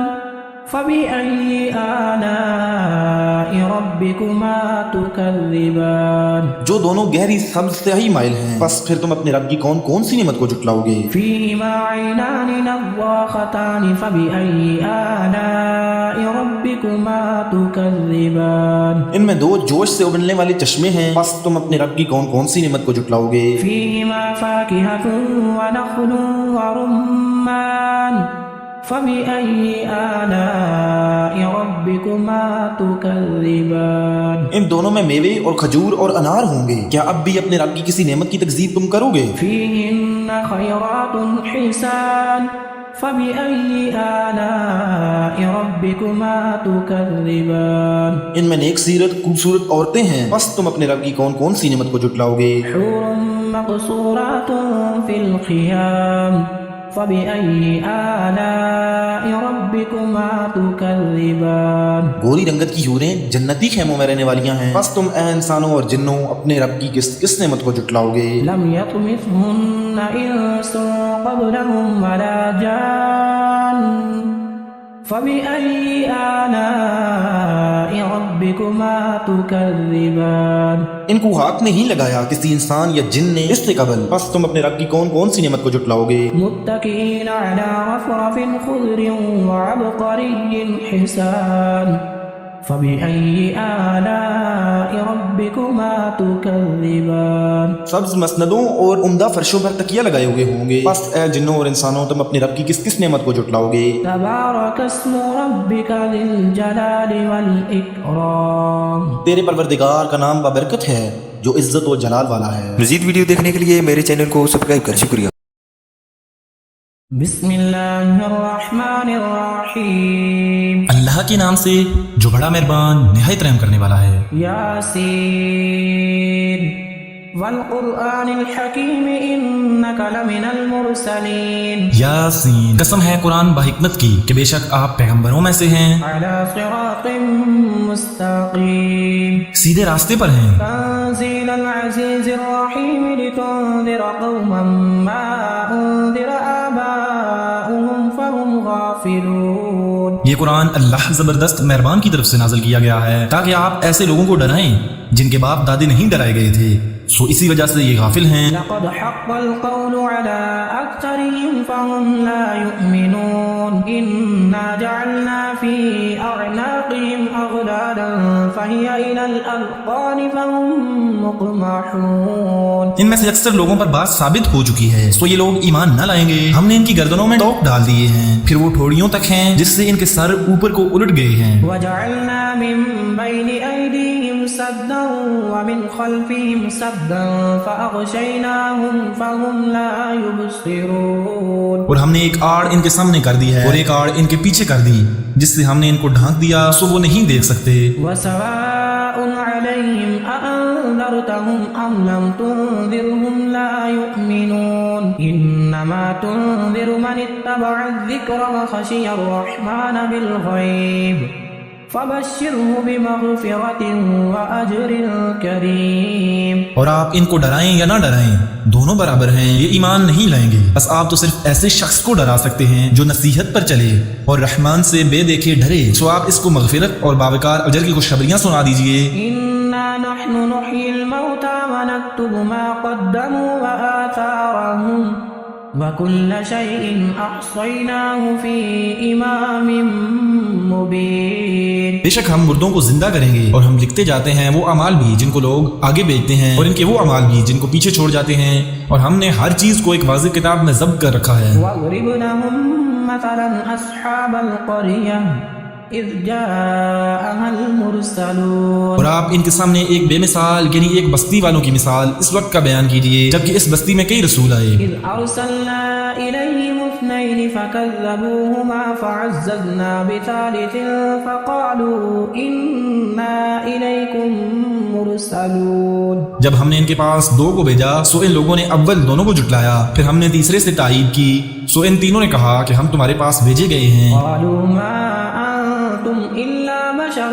فبأي آلاء ربكما تكذبان جو دونوں گہری سبز سیاہی مائل ہیں، بس پھر تم اپنے رب کی کون کون سی نعمت کو جھٹلاؤ گے؟ فيهما عينان نضاختان فبأي آلاء ربكما تكذبان ان میں 2 جوش سے ابلنے والے چشمے ہیں، بس تم اپنے رب کی کون کون سی نعمت کو جھٹلاؤ گے؟ فيهما فاكهة ونخل ورمان فبأي آلاء ربكما تكذبان ان دونوں میں میوے اور کھجور اور انار ہوں گے، کیا اب بھی اپنے رب کی کسی نعمت کی تکذیب تم کرو گے؟ فيهن خيرات حسان فبأي آلاء ربكما تكذبان ان میں نیک سیرت خوبصورت عورتیں ہیں، بس تم اپنے رب کی کون کون سی نعمت کو جھٹلاؤ گے؟ حور مقصورات في الخيام فبأي آلاء ربكما تكذبان گوری رنگت کی حوریں جنتی خیموں میں رہنے والیاں ہیں، بس تم اے انسانوں اور جنوں اپنے رب کی کس کس نعمت کو جھٹلاؤ گے؟ لم يطمثهن إنس قبلهم ولا جان فبأي آلاء ربكما تكذبان ان کو ہاتھ نہیں لگایا کسی انسان یا جن نے اس سے قبل، بس تم اپنے رب کی کون کون سی نعمت کو جھٹلاؤ گے؟ متكئين على رفرف خضر وعبقري حسان فبأي آلاء ربكما تكذبان سبز مسندوں اور عمدہ فرشوں پر تکیہ لگائے ہوئے ہوں گے، بس اے جنوں اور انسانوں تم اپنے رب کی کس کس نعمت کو جھٹلاؤ گے؟ تبارك اسم ربك ذي الجلال والإكرام تیرے پروردگار کا نام بابرکت ہے جو عزت و جلال والا ہے۔ مزید ویڈیو دیکھنے کے لیے میرے چینل کو سبسکرائب کریں، شکریہ۔ بسم اللہ الرحمن الرحیم اللہ کے نام سے جو بڑا مہربان نہایت رحم کرنے والا ہے۔ یاسین والقرآن الحکیم انک لمن المرسلین یاسین، قسم ہے قرآن بحکمت کی کہ بے شک آپ پیغمبروں میں سے ہیں، علی صراط مستقیم سیدھے راستے پر ہیں۔ تنزیل العزیز الرحیم لتنذر قوما ما انذر آباؤهم فهم غافلون یہ قرآن اللہ زبردست مہربان کی طرف سے نازل کیا گیا ہے تاکہ آپ ایسے لوگوں کو ڈرائیں جن کے باپ دادے نہیں ڈرائے گئے تھے، سو اسی وجہ سے یہ غافل ہیں۔ لقد حق القول على أكثرهم فهم لا يؤمنون إنا جعلنا في أعناقهم أغلالا فهي إلى الأذقان فهم مقمحون۔ ان میں سے اکثر لوگوں پر بات ثابت ہو چکی ہے، سو یہ لوگ ایمان نہ لائیں گے۔ ہم نے ان کی گردنوں میں ٹوک ڈال دیے ہیں، پھر وہ ٹھوڑیوں تک ہیں جس سے ان کے سر اوپر کو الٹ گئے ہیں۔ وجعلنا من بين أيديهم سدا ومن خلفهم سدا فأغشيناهم فهم لا يبصرون۔ اور ہم نے ایک آڑ ان کے سامنے کر دی ہے اور ایک آڑ ان کے پیچھے کر دی، جس سے ہم نے ان کو ڈھانک دیا سو وہ نہیں دیکھ سکتے۔ وسواء عليهم أأنذرتهم أم لم تنذرهم لا يؤمنون إنما تنذر من اتبع الذكر وخشي الرحمن بالغيب فبشره بمغفرة وأجر كريم۔ اور آپ ان کو ڈرائیں یا نہ ڈرائیں دونوں برابر ہیں، یہ ایمان نہیں لائیں گے، بس آپ تو صرف ایسے شخص کو ڈرا سکتے ہیں جو نصیحت پر چلے اور رحمان سے بے دیکھے ڈرے، سو آپ اس کو مغفرت اور باوقار اجر کی خوشخبریاں سنا دیجئے۔ إنا نحن نحيي الموتى ونكتب ما قدموا وآثارهم وكل شيء أحصيناه في إمام مبين۔ بے شک ہم مردوں کو زندہ کریں گے اور ہم لکھتے جاتے ہیں وہ اعمال بھی جن کو لوگ آگے بھیجتے ہیں اور ان کے وہ اعمال بھی جن کو پیچھے چھوڑ جاتے ہیں، اور ہم نے ہر چیز کو ایک واضح کتاب میں ضبط کر رکھا ہے۔ واضرب لهم مثلا أصحاب القرية إذ جاءها المرسلون۔ اور آپ ان کے سامنے ایک بے مثال یعنی ایک بستی والوں کی مثال اس وقت کا بیان کیجیے جبکہ اس بستی میں کئی رسول آئے۔ إذ أرسلنا إليهم اثنين فكذبوهما فعززنا بثالث فقالوا إنا إليكم مرسلون۔ جب ہم نے ان کے پاس دو کو بھیجا سو ان لوگوں نے اول دونوں کو جھٹلایا، پھر ہم نے تیسرے سے تائید کی سو ان تینوں نے کہا کہ ہم تمہارے پاس بھیجے گئے ہیں۔ قالوا ما أنتم إلا بشر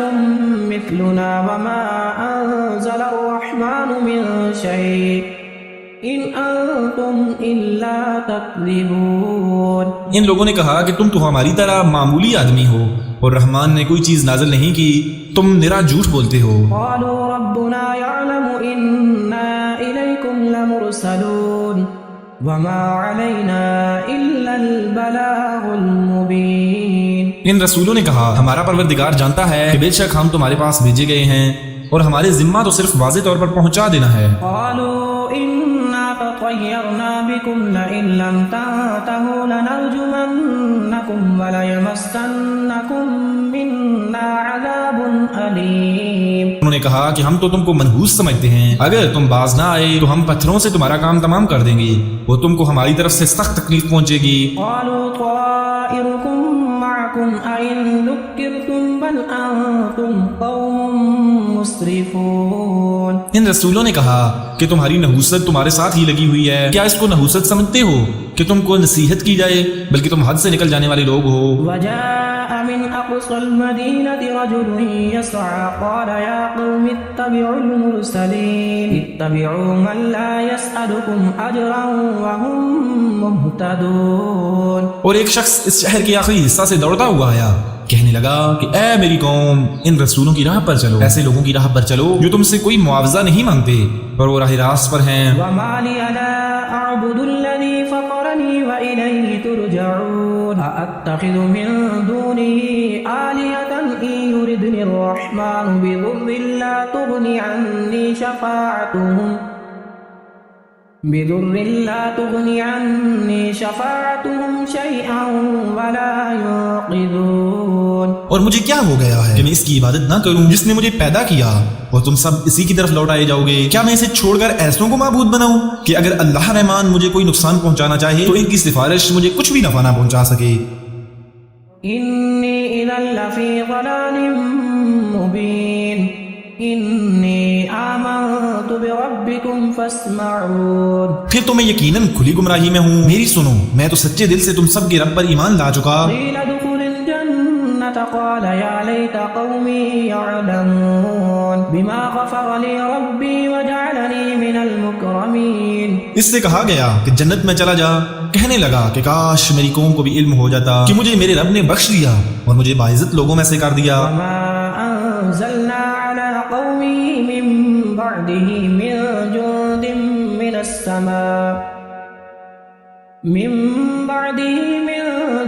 مثلنا وما أنزل الرحمن من شيء إن أنتم إلا تكذبون۔ ان لوگوں نے کہا کہ تم تو ہماری طرح معمولی آدمی ہو اور رحمان نے کوئی چیز نازل نہیں کی، تم نرا جھوٹ بولتے ہو۔ قالوا ربنا يعلم إنا إليكم لمرسلون وما علينا إلا البلاغ المبين۔ ان رسولوں نے کہا ہمارا پروردگار جانتا ہے کہ بے شک ہم تمہارے پاس بھیجے گئے ہیں اور ہمارے ذمہ تو صرف واضح طور پر پہنچا دینا ہے۔ قالوا إنا تطيرنا بكم لئن لم تنتهوا لنرجمنكم وليمسنكم منا عذاب أليم۔ انہوں نے کہا کہ ہم تو تم کو منحوس سمجھتے ہیں، اگر تم باز نہ آئے تو ہم پتھروں سے تمہارا کام تمام کر دیں گے، وہ تم کو ہماری طرف سے سخت تکلیف پہنچے گی۔ قالوا طائركم معكم أئن ذكرتم بل أنتم قوم مسرفون۔ ان رسولوں نے کہا کہ تمہاری نحوست تمہارے ساتھ ہی لگی ہوئی ہے، کیا اس کو نحوست سمجھتے ہو کہ تم کو نصیحت کی جائے، بلکہ تم حد سے نکل جانے والے لوگ ہو۔ وجاء من أقصى المدينة رجل يسعى قال يا قوم اتبعوا المرسلين اتبعوا من لا يسألكم أجرا وهم مهتدون۔ اور ایک شخص اس شہر کے آخری حصہ سے دوڑتا ہوا آیا، کہنے لگا کہ اے میری قوم، ان رسولوں کی راہ پر چلو، ایسے لوگوں کی راہ پر چلو جو تم سے کوئی معاوضہ نہیں مانگتے اور وہ راہ راست پر ہیں۔ وما لي لا أعبد الذي فطرني وإليه ترجعون أأتخذ من دونه آلهة إن يردني الرحمن بضر لا تغني عني شفاعتهم شيئا ولا ينقذون۔ اور مجھے کیا ہو گیا ہے کہ میں اس کی عبادت نہ کروں جس نے مجھے پیدا کیا، اور تم سب اسی کی طرف لوٹائے جاؤ گے؟ کیا میں اسے چھوڑ کر ایسوں کو معبود بناؤں کہ اگر اللہ رحمان مجھے کوئی نقصان پہنچانا چاہے تو ان کی سفارش مجھے کچھ بھی نفع نہ پہنچا سکے؟ إني إذا لفي ضلال مبين إني آمنت بربكم فاسمعون۔ پھر تو میں یقیناً کھلی گمراہی میں ہوں، میری سنو، میں تو سچے دل سے تم سب کے رب پر ایمان لا چکا۔ قيل ادخل الجنة قال يا ليت قومي يعلمون بما غفر لي ربي وجعلني من المكرمين۔ اس سے کہا گیا کہ جنت میں چلا جا، کہنے لگا کہ کاش میری قوم کو بھی علم ہو جاتا کہ مجھے میرے رب نے بخش دیا اور مجھے باعزت لوگوں میں سے کر دیا۔ وما أنزلنا على قومه من بعده من جند السماء من بعده من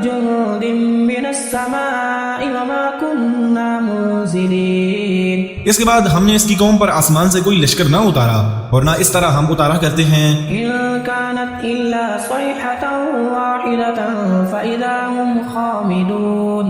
جند من السماء وما كنا منزلين. اس کے بعد ہم نے اس کی قوم پر آسمان سے کوئی لشکر نہ اتارا اور نہ اس طرح ہم اتارا کرتے ہیں. إن كانت إلا صيحة واحدة فإذا هم خامدون.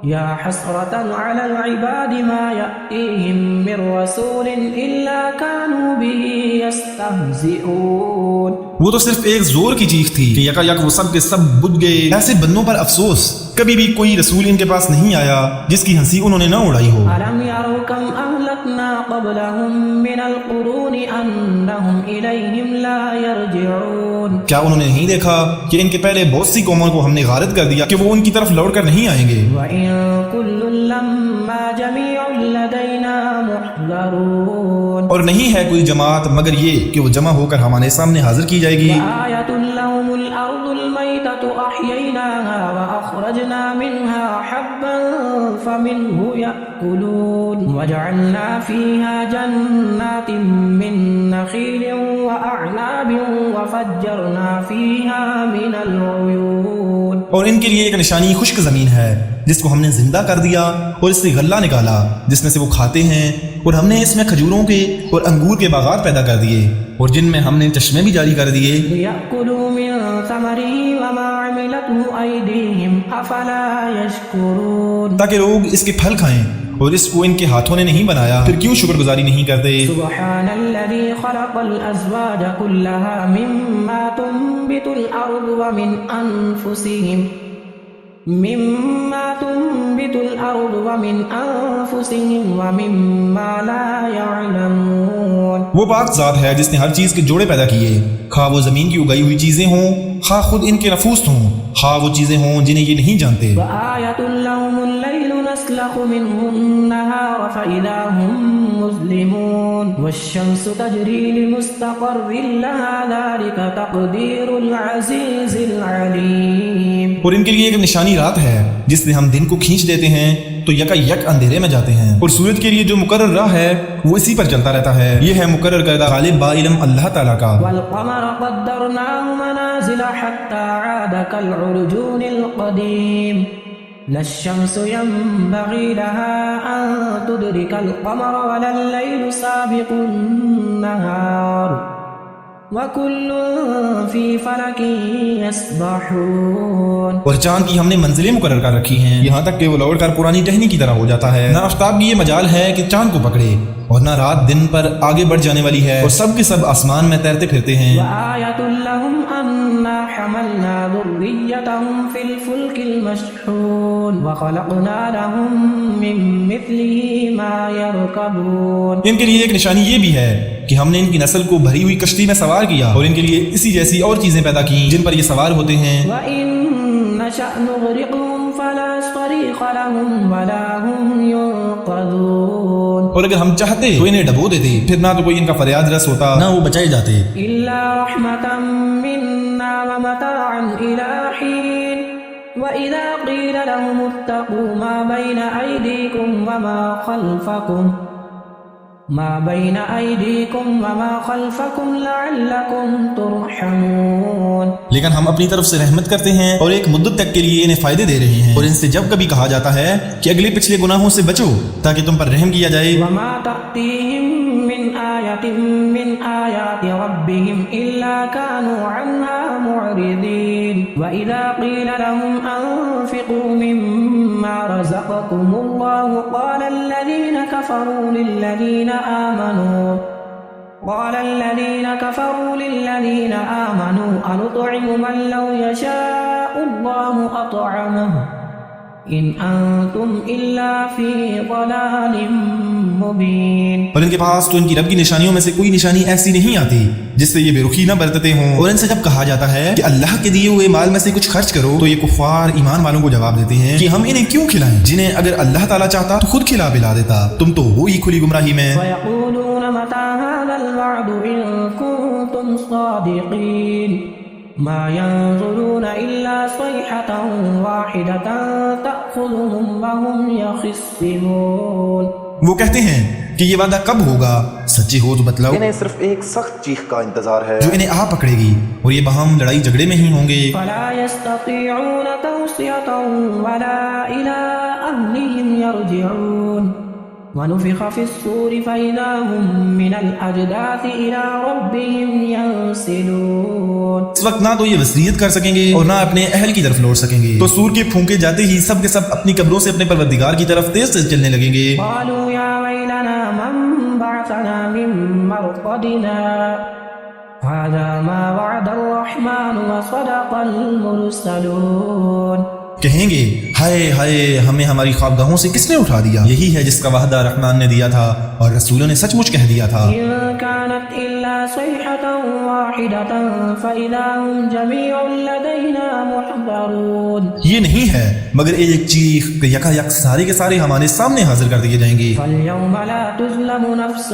يا حسرة على العباد ما يأتيهم من رسول إلا كانوا به يستهزئون. وہ تو صرف ایک زور کی چیخ تھی کہ یکا یک وہ سب کے سب بجھ گئے. ایسے بندوں پر افسوس، کبھی بھی کوئی رسول ان کے پاس نہیں آیا جس کی ہنسی انہوں نے نہ اڑائی ہو. ألم يروا كم أهلكنا قبلهم من القرون أنهم إليهم لا يرجعون. کیا انہوں نے نہیں دیکھا کہ ان کے پہلے بہت سی قوموں کو ہم نے غارت کر دیا کہ وہ ان کی طرف لوٹ کر نہیں آئیں گے. وإن كل لما جميع لدينا محضرون. اور نہیں ہے کوئی جماعت مگر یہ کہ وہ جمع ہو کر ہمارے سامنے حاضر کی جائے گی. وآية لهم الأرض الميتة أحييناها وأخرجنا منها حبا فمنه يأكلون وجعلنا فيها جنات من نخيل وأعناب وفجرنا فيها من العيون. اور ان کے لیے ایک نشانی خشک زمین ہے جس کو ہم نے زندہ کر دیا اور اس سے غلہ نکالا جس میں سے وہ کھاتے ہیں، اور ہم نے اس میں کھجوروں کے اور انگور کے باغات پیدا کر دیے اور جن میں ہم نے چشمے بھی جاری کر دیے. ليأكلوا من ثمره وما عملته أيديهم أفلا يشكرون. تاکہ لوگ اس کے پھل کھائیں اور اس کو ان کے ہاتھوں نے نہیں بنایا، پھر کیوں شکر گزاری نہیں کرتے. سبحان الذي خلق الأزواج كلها مما تنبت الأرض ومن أنفسهم ومما لا يعلمون. وہ پاک ذات ہے جس نے ہر چیز کے جوڑے پیدا کیے، خواہ وہ زمین کی اگائی ہوئی چیزیں ہوں، خواہ خود ان کے نفوس ہوں، خواہ وہ چیزیں ہوں جنہیں یہ نہیں جانتے. وآية لهم الليل نسلخ منه النهار فإذا هم مظلمون والشمس تجري لمستقر لها ذلك تقدير العزيز العليم. اور ان کے لیے ایک نشانی رات ہے جس سے ہم دن کو کھینچ دیتے ہیں تو یکا یک اندھیرے میں جاتے ہیں، اور سورج کے لیے جو مقرر راہ ہے وہ اسی پر چلتا رہتا ہے. یہ ہے مقرر کردہ غالب با علم اللہ تعالیٰ کا. والقمر قدرناه منازل حتى عاد كالعرجون القديم لا الشمس ينبغي لها أن تدرك القمر ولا الليل سابق النهار وَكُلٌّ فِي فَلَكٍ يَسْبَحُونَ. اور چاند کی ہم نے منزلیں مقرر کر رکھی ہیں یہاں تک کہ وہ لوٹ کر پرانی ٹہنی کی طرح ہو جاتا ہے. نہ آفتاب کی یہ مجال ہے کہ چاند کو پکڑے اور نہ رات دن پر آگے بڑھ جانے والی ہے، اور سب کے سب آسمان میں تیرتے پھرتے ہیں. وَآيَةٌ لَهُمْ أَنَّا حَمَلْنَا ذُرِّيَّتَهُمْ فِي الْفُلْكِ الْمَشْحُونِ وَخَلَقْنَا لَهُم مِّن مِّثْلِهِ مَا يَرْكَبُونَ. ان کے لیے ایک نشانی یہ بھی ہے کہ ہم نے ان کی نسل کو بھری ہوئی کشتی میں سوار کیا اور ان کے لیے اسی جیسی اور چیزیں پیدا کی جن پر یہ سوار ہوتے ہیں. وَإِن نَّشَأْ نُغْرِقْهُمْ فَلَا صَرِيخَ لَهُمْ وَلَا هُمْ يُنقَذُونَ. اور اگر ہم چاہتے تو انہیں ڈبو دیتے، پھر نہ تو کوئی ان کا فریاد رس ہوتا نہ وہ بچائے جاتے. إِلَّا رَحْمَةً مِّنَّا وَمَتَاعًا إِلَىٰ حِينٍ وَإِذَا قِيلَ لَهُمُ اتَّقُوا مَا بَيْنَ أَيْدِيكُمْ وَمَا خَلْفَكُمْ لَعَلَّكُمْ تُرْحَمُونَ. لیکن ہم اپنی طرف سے رحمت کرتے ہیں اور ایک مدت تک کے لیے انہیں فائدے دے رہے ہیں، اور ان سے جب کبھی کہا جاتا ہے کہ اگلے پچھلے گناہوں سے بچو تاکہ تم پر رحم کیا جائے. وَمَا تَأْتِيهِم مِّنْ آيَةٍ مِّنْ آيَاتِ رَبِّهِمْ إِلَّا كَانُوا عَنْهَا مُعْرِضِينَ. وَإِذَا قِيلَ لَهُمْ أَنفِقُوا مِمَّا رَزَقَكُمُ اللَّهُ قَالَ الَّذِينَ كَفَرُوا لِلَّذِينَ آمَنُوا أَنُطْعِمُ مَن لَّوْ يَشَاءُ اللَّهُ أَطْعَمَهُ إِنْ أَنتُمْ إِلَّا فِي ضَلَالٍ مُّبِينٍ. اور ان کے پاس تو ان کی رب کی نشانیوں میں سے کوئی نشانی ایسی نہیں آتی جس سے یہ بے رخی نہ برتتے ہوں. اور ان سے جب کہا جاتا ہے کہ اللہ کے دیے ہوئے مال میں سے کچھ خرچ کرو تو یہ کفار ایمان والوں کو جواب دیتے ہیں کہ ہم انہیں کیوں کھلائیں جنہیں اگر اللہ تعالیٰ چاہتا تو خود کھلا پلا دیتا، تم تو وہی کھلی گمراہی میں. وَيَقُولُونَ مَتَىٰ هَٰذَا الْوَعْدُ إِن كُنتُمْ صَادِقِينَ مَا يَنظُرُونَ إِلَّا صَيْحَةً وَاحِدَةً تَأْخُذُهُمْ وَهُمْ يَخِصِّمُونَ. وہ کہتے ہیں کہ یہ وعدہ کب ہوگا؟ سچے ہو تو بتلاؤ۔ انہیں صرف ایک سخت چیخ کا انتظار ہے جو انہیں آ پکڑے گی، اور یہ باہم لڑائی جھگڑے میں ہی ہوں گے۔ فلا يستطيعون توصية ولا إلى أهلهم يرجعون ونفخ في الصور فإذا هم من الأجداث إلى ربهم ينسلون۔ اس وقت نہ تو یہ وصیت کر سکیں گے اور نہ اپنے اہل کی طرف لوٹ سکیں گے، تو سور کے پھونکے جاتے ہی سب کے سب اپنی قبروں سے اپنے پروردگار کی طرف تیز تیز چلنے لگیں گے۔ قالوا يا ويلنا من بعثنا من مرقدنا هذا ما وعد الرحمن وصدق المرسلون۔ کہیں گے ہائے ہائے، ہمیں ہماری خوابگاہوں سے کس نے اٹھا دیا؟ یہی ہے جس کا وعدہ رحمان نے دیا تھا اور رسولوں نے سچ مچ کہہ دیا تھا۔ إن كانت إلا صيحة واحدة فإذا هم جميع لدينا محضرون۔ یہ نہیں ہے مگر ایک چیخ کہ یکا یک سارے کے سارے ہمارے سامنے حاضر کر دیے جائیں گے۔ فاليوم لا تظلم نفس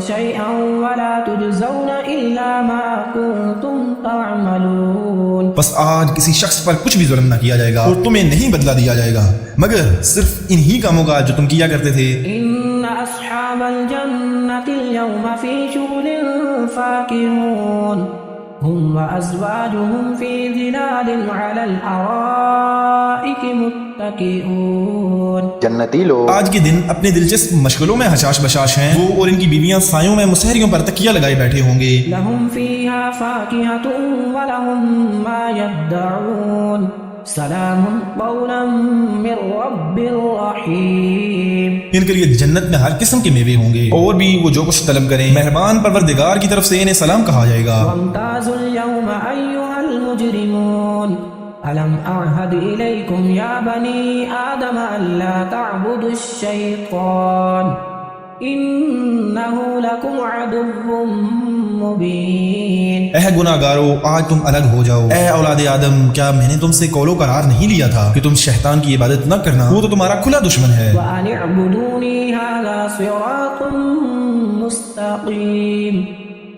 شيئا ولا تجزون إلا ما كنتم تعملون۔ بس آج کسی شخص پر کچھ بھی ظلم نہ کیا جائے گا اور تمہیں نہیں بدلہ دیا جائے گا مگر صرف انہی کاموں کا جو تم کیا کرتے تھے۔ إن أصحاب الجنة اليوم في شغل فاكهون هم وأزواجهم في ظلال على الأرائك متكئون۔ جنتی لوگ آج کے دن اپنے دلچسپ مشغلوں میں حشاش بشاش ہیں، وہ اور ان کی بیویاں سایوں میں مسہریوں پر تکیہ لگائے بیٹھے ہوں گے۔ لهم فيها فاكهة ولهم ما يدعون سلام قولا من رب رحیم۔ ان کے لیے جنت میں ہر قسم کے میوے ہوں گے اور بھی وہ جو کچھ طلب کریں، مہربان پروردگار کی طرف سے انہیں سلام کہا جائے گا۔ وامتازوا اليوم أيها المجرمون ألم أعهد إليكم يا بني آدم ألا تعبدوا الشيطان إنه لكم عدو مبين۔ اے گناہگارو، آج تم الگ ہو جاؤ۔ اے اولاد آدم، کیا میں نے تم سے قول و قرار نہیں لیا تھا کہ تم شیطان کی عبادت نہ کرنا؟ وہ تو تمہارا کھلا دشمن ہے۔ وأن اعبدوني هذا صراط مستقيم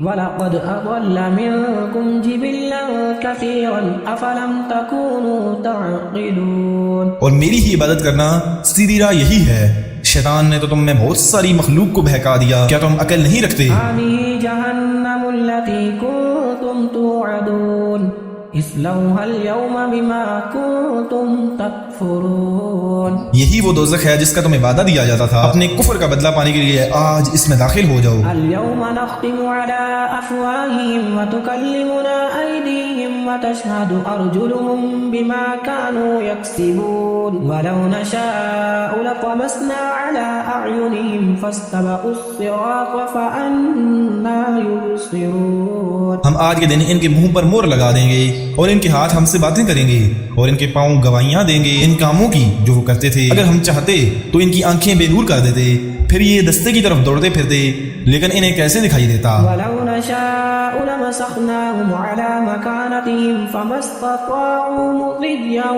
وَلَقَدْ أَضَلَّ مِنْكُمْ جِبِلًّا كَثِيرًا أَفَلَمْ تَكُونُوا تَعْقِلُونَ۔ اور میری ہی عبادت کرنا سیدھی راہ یہی ہے۔ شیطان نے تو تم میں بہت ساری مخلوق کو بہکا دیا، کیا تم عقل نہیں رکھتے؟ هَذِهِ جَهَنَّمُ الَّتِي كُنْتُمْ تُوعَدُونَ اصْلَوْهَا الْيَوْمَ بِمَا كُنْتُمْ تَكْفُرُونَ۔ یہی وہ دوزخ ہے جس کا تمہیں وعدہ دیا جاتا تھا، اپنے کفر کا بدلہ پانے کے لیے آج اس میں داخل ہو جاؤ۔ الْيَوْمَ نَخْتِمُ عَلَى أَفْوَاهِهِمْ وَتُكَلِّمُنَا أَيْدِيهِمْ وَتَشْهَدُ أَرْجُلُهُمْ بِمَا كَانُوا يَكْسِبُونَ وَلَوْ نَشَاءُ لَطَمَسْنَا عَلَى أَعْيُنِهِمْ فَاسْتَبَقُوا الصِّرَاطَ فَأَنَّىٰ يُبْصِرُونَ۔ ہم آج کے دن ان کے منہ پر مور لگا دیں گے اور ان کے ہاتھ ہم سے باتیں کریں گے اور ان کے پاؤں گواہیاں دیں گے ان کاموں کی جو وہ کرتے تھے۔ اگر ہم چاہتے تو ان کی آنکھیں بے نور کر دیتے، پھر یہ دستے کی طرف دوڑتے پھرتے، لیکن انہیں کیسے دکھائی دیتا؟ وَلَوْ نَشَاءُ لَمَسَخْنَاهُمْ عَلَىٰ مَكَانَتِهِمْ فَمَا اسْتَطَاعُوا مُضِيًّا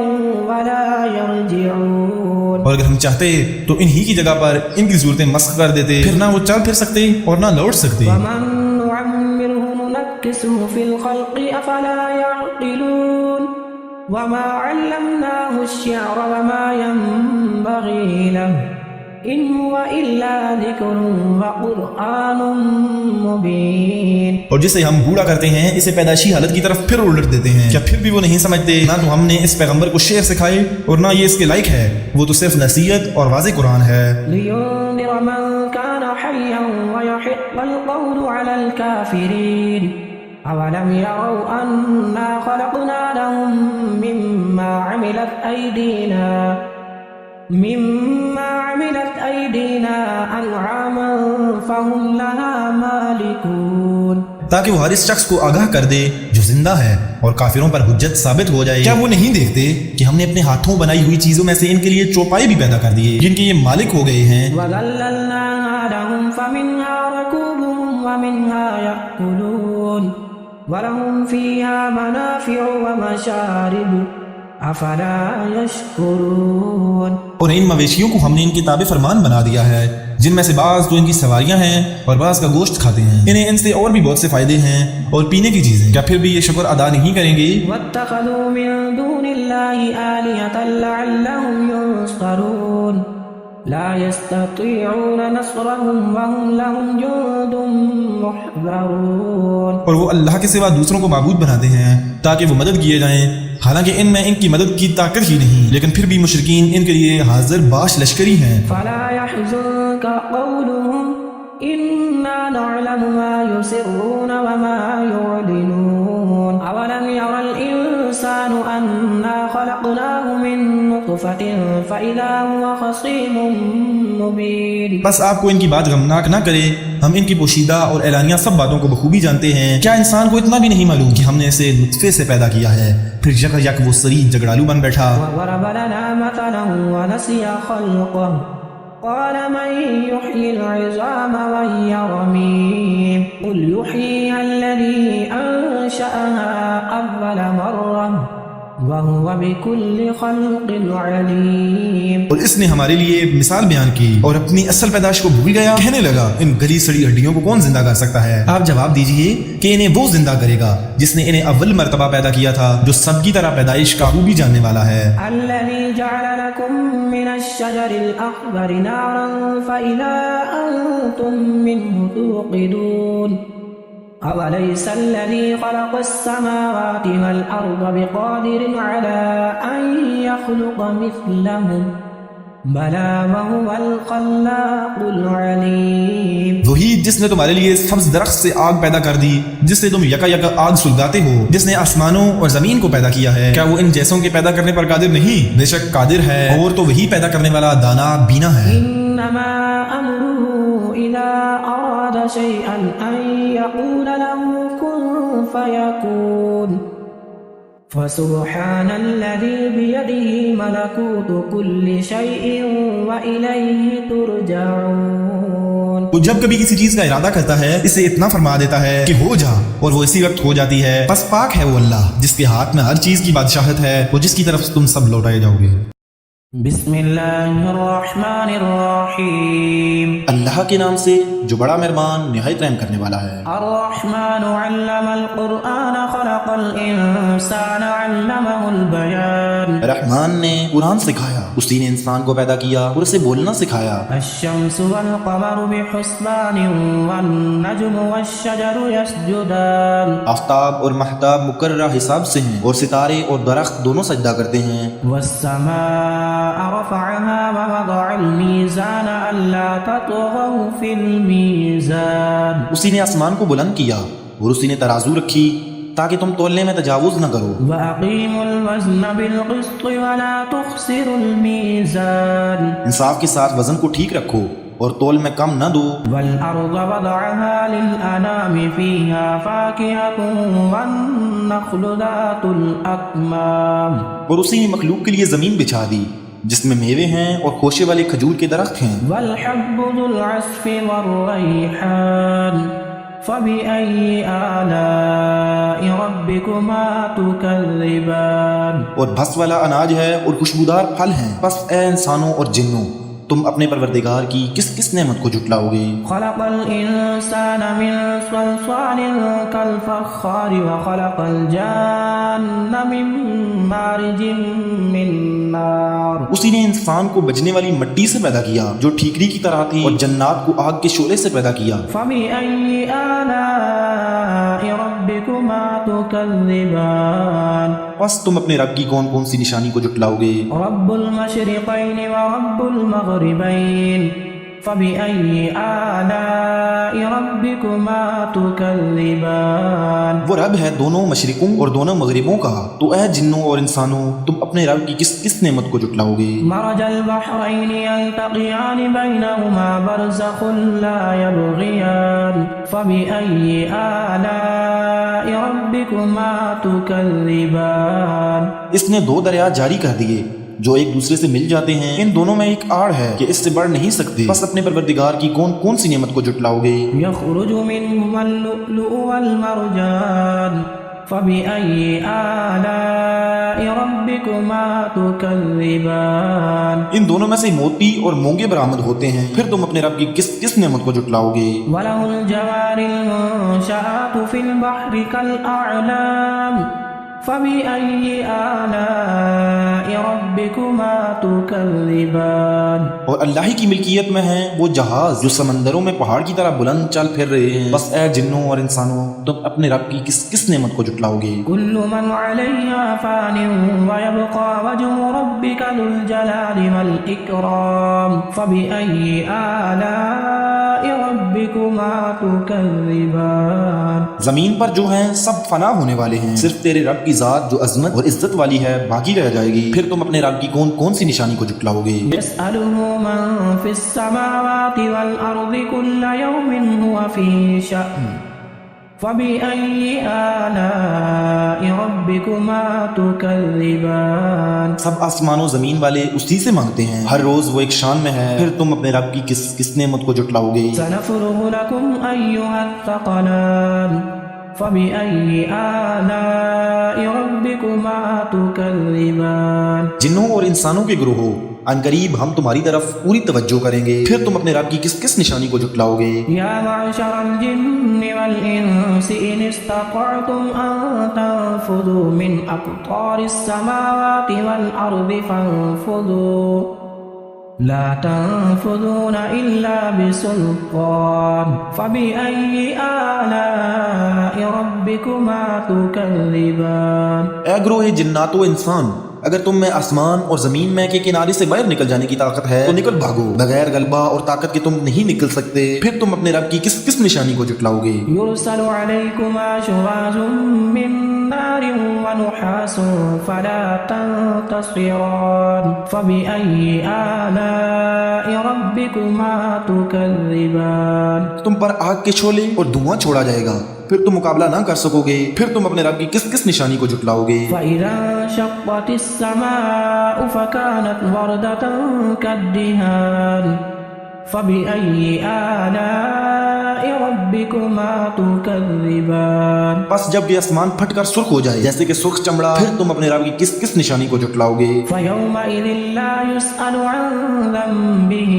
وَلَا يَرْجِعُونَ۔ اور اگر ہم چاہتے تو انہی کی جگہ پر ان کی صورتیں مسخ کر دیتے، پھر نہ وہ چل پھر سکتے اور نہ لوٹ سکتے۔ وَمَن نُعَمِّرْهُ نُنَكِّسْهُ فِي الْخَلْقِ أَفَلَا يَعْقِلُونَ وَمَا عَلَّمْنَاهُ الشِّعْرَ وَمَا يَنبَغِي لَهُ إِنْ هُوَ إِلَّا ذِكْرٌ وَقُرْآنٌ مُبِينٌ۔ اور جسے ہم بوڑھا کرتے ہیں اسے پیدائشی حالت کی طرف پھر الٹ دیتے ہیں، کیا پھر بھی وہ نہیں سمجھتے؟ نہ تو ہم نے اس پیغمبر کو شعر سکھائے اور نہ یہ اس کے لائق ہے، وہ تو صرف نصیحت اور واضح قرآن ہے۔ لِيُنذِرَ مَن كَانَ حَيًّا وَيَحِقَّ الْقَوْلُ عَلَى الْكَافِرِينَ أَوَلَمْ يَرَوْا أَنَّا خَلَقْنَا لَهُم مِّمَّا عَمِلَتْ أَيْدِينَا أَنْعَامًا فَهُمْ لَهَا مَالِكُونَ۔ تاکہ وہ ہر اس شخص کو آگاہ کر دے جو زندہ ہے اور کافروں پر حجت ثابت ہو جائے۔ کیا وہ نہیں دیکھتے کہ ہم نے اپنے ہاتھوں بنائی ہوئی چیزوں میں سے ان کے لیے چوپائے بھی پیدا کر دیے جن کے یہ مالک ہو گئے ہیں؟ وَذَلَّلْنَاهَا لَهُمْ فَمِنْهَا رَكُوبُهُمْ وَمِنْهَا يَأْكُلُونَ وَلَهُمْ فِيهَا مَنَافِعُ وَمَشَارِبُ أَفَلَا يَشْكُرُونَ۔ اور ان مویشیوں کو ہم نے ان کے تابع فرمان بنا دیا ہے، جن میں سے بعض تو ان کی سواریاں ہیں اور بعض کا گوشت کھاتے ہیں، انہیں ان سے اور بھی بہت سے فائدے ہیں اور پینے کی چیزیں، کیا پھر بھی یہ شکر ادا نہیں کریں گے؟ وَاتَّخَذُوا مِن دُونِ اللَّهِ آلِهَةً لَعَلَّهُمْ يُنصَرُونَ لا يستطيعون نصرهم وهم لهم جند محضرون. اور وہ اللہ کے سوا دوسروں کو معبود بناتے ہیں تاکہ وہ مدد کیے جائیں، حالانکہ ان میں ان کی مدد کی طاقت ہی نہیں، لیکن پھر بھی مشرکین ان کے لیے حاضر باش لشکری ہیں. فلا يحزنك قولهم إنا نعلم ما يسرون وما يعلنون. أولم ير الإنسان أنا خلقناه من نطفة فإذا هو خصيم مبين. بس آپ کو ان کی بات غمناک نہ کرے، ہم ان کی پوشیدہ اور اعلانیہ سب باتوں کو بخوبی جانتے ہیں. کیا انسان کو اتنا بھی نہیں معلوم کہ ہم نے اسے نطفے سے پیدا کیا ہے، پھر یک یک وہ سری جگڑالو بن بیٹھا. وضرب لنا مثلا ونسي خلقه قال من يحيي العظام وهي رميم قل يحييها الذي أنشأها أول مرة وهو بكل خلق عليم. اور اس نے ہمارے لیے مثال بیان کی اور اپنی اصل پیدائش کو بھول گیا. کہنے لگا ان گلی سڑی ہڈیوں کو کون زندہ کر سکتا ہے؟ آپ جواب دیجئے کہ انہیں وہ زندہ کرے گا جس نے انہیں اول مرتبہ پیدا کیا تھا، جو سب کی طرح پیدائش کا خوبی جاننے والا ہے. الذي جعل لكم من الشجر الأخضر نارا فإذا أنتم منه توقدون. أوليس الذي خلق السماوات والأرض بقادر على أن يخلق مثلهم بلى وهو الخلاق العليم. وہی جس نے تمہارے لیے سبز درخت سے آگ پیدا کر دی جس سے تم یکا یکا آگ سلگاتے ہو، جس نے آسمانوں اور زمین کو پیدا کیا ہے، کیا وہ ان جیسوں کے پیدا کرنے پر قادر نہیں؟ بے شک قادر ہے، اور تو وہی پیدا کرنے والا دانا بینا ہے. إنما أمره إذا أراد شيئا أن يقول له كن فيكون. فسبحان الذي بيده ملكوت كل شيء وإليه ترجعون. وہ جب کبھی کسی چیز کا ارادہ کرتا ہے اسے اتنا فرما دیتا ہے کہ ہو جا، اور وہ اسی وقت ہو جاتی ہے. بس پاک ہے وہ اللہ جس کے ہاتھ میں ہر چیز کی بادشاہت ہے، وہ جس کی طرف تم سب لوٹائے جاؤ گے. بسم اللہ الرحمن الرحیم. اللہ کے نام سے جو بڑا مہربان نہایت رحم کرنے والا ہے. الرحمن علم القرآن خلق الانسان علمه البیان. رحمان نے قرآن سکھایا، اسی نے انسان کو پیدا کیا اور اسے بولنا سکھایا. الشمس والقمر بحسبان والنجم والشجر يسجدان. آفتاب اور مہتاب مقررہ حساب سے ہیں، اور ستارے اور درخت دونوں سجدہ کرتے ہیں. والسماء رفعها ووضع الميزان ألا تطغوا في الميزان. اسی نے آسمان کو بلند کیا اور اسی نے ترازو رکھی تاکہ تم تولنے میں تجاوز نہ کرو. وأقيموا الوزن بالقسط ولا تخسروا الميزان. انصاف کے ساتھ وزن کو ٹھیک رکھو اور تول میں کم نہ دو. والأرض وضعها للأنام فيها فاكهة والنخل ذات الأكمام. اور اسی نے مخلوق کے لیے زمین بچھا دی جس میں میوے ہیں اور خوشے والے کھجور کے درخت ہیں. والحب ذو العصف والريحان فبأي آلاء ربكما تكذبان. اور بھس والا اناج ہے اور خوشبودار پھل ہیں. بس اے انسانوں اور جنوں، تم اپنے پروردگار کی کس کس نعمت کو جھٹلاؤ گے؟ خلق الانسان من صلصال كالفخار وخلق الجان من مارج من نار. اسی نے انسان کو بجنے والی مٹی سے پیدا کیا جو ٹھیکری کی طرح تھی، اور جنات کو آگ کے شعلے سے پیدا کیا. فبأي آلاء ربكما تكذبان. بس تم اپنے رب کی کون کون سی نشانی کو جھٹلاؤ گے؟ رب المشرقين ورب المغربين فبأي آلاء ربكما تكذبان. وہ رب ہے دونوں مشرقوں اور دونوں مغربوں کا، تو اے جنوں اور انسانوں تم اپنے رب کی کس کس نعمت کو جھٹلاؤ گے؟ مرج البحرين يلتقيان بينهما برزخ لا يبغيان فبأي آلاء ربكما تكذبان. اس نے دو دریا جاری کر دیے جو ایک دوسرے سے مل جاتے ہیں، ان دونوں میں ایک آڑ ہے کہ اس سے بڑھ نہیں سکتے. بس اپنے پروردگار کی کون کون سی نعمت کو جھٹلاؤ گے؟ يخرج منهما اللؤلؤ والمرجان فبأي آلاء ربكما تكذبان. ان دونوں میں سے موتی اور مونگے برآمد ہوتے ہیں، پھر تم اپنے رب کی کس کس نعمت کو جھٹلاؤ گے؟ وله الجوار المنشآت في البحر كالأعلام فبأي آلاء ربكما تكذبان اور اللہ ہی کی ملکیت میں ہیں وہ جہاز جو سمندروں میں پہاڑ کی طرح بلند چل پھر رہے ہیں۔ بس اے جنوں اور انسانوں، تم اپنے رب کی کس نعمت کو جھٹلاؤ گے؟ كل من عليها فان ويبقى وجه ربك ذو الجلال والإكرام فبأي آلاء ربكما تكذبان زمین پر جو ہیں سب فنا ہونے والے ہیں، صرف تیرے رب کی ذات جو عظمت اور عزت والی ہے باقی رہ جائے گی۔ پھر تم اپنے رب کی کون سی نشانی کو جھٹلاؤ گے؟ يسأله من في السماوات والأرض كل يوم هو في شأن فبأي آلاء ربكما تكذبان سب آسمان و زمین والے اسی سے مانگتے ہیں، ہر روز وہ ایک شان میں ہے، پھر تم اپنے رب کی کس نعمت کو جھٹلاؤ گے؟ سنفرغ لكم أيها الثقلان فبأي آلاء ربكما تكذبان جنوں اور انسانوں کے گروہوں، عنقریب ہم تمہاری طرف پوری توجہ کریں گے، پھر تم اپنے رب کی کس نشانی کو جھٹلاؤ گے؟ يا معشر الجن والإنس إن استطعتم أن تنفذوا من أقطار السماوات والأرض فانفذوا لا تنفذون إلا بسلطان فبأي آلاء ربكما تكذبان اے گروہ جنات و انسان، اگر تم میں آسمان اور زمین میں کے کنارے سے باہر نکل جانے کی طاقت ہے تو نکل بھاگو، بغیر غلبہ اور طاقت کے تم نہیں نکل سکتے، پھر تم اپنے رب کی کس نشانی کو جھٹلاؤ گے؟ يرسل عليكما شواظ من نار ونحاس فلا تنتصران فبأي آلاء ربكما تكذبان تم پر آگ کے شعلے اور دھواں چھوڑا جائے گا، پھر تم مقابلہ نہ کر سکو گے، پھر تم اپنے رب کی کس نشانی کو جھٹلاؤ گے؟ فإذا انشقت السماء فكانت وردة كالدهان فبأي آلاء ربكما تكذبان بس جب یہ آسمان پھٹ کر سرخ ہو جائے جیسے کہ سرخ چمڑا، پھر تم اپنے رب کی کس نشانی کو جھٹلاؤ گے؟ فيومئذ لا يسأل عن ذنبه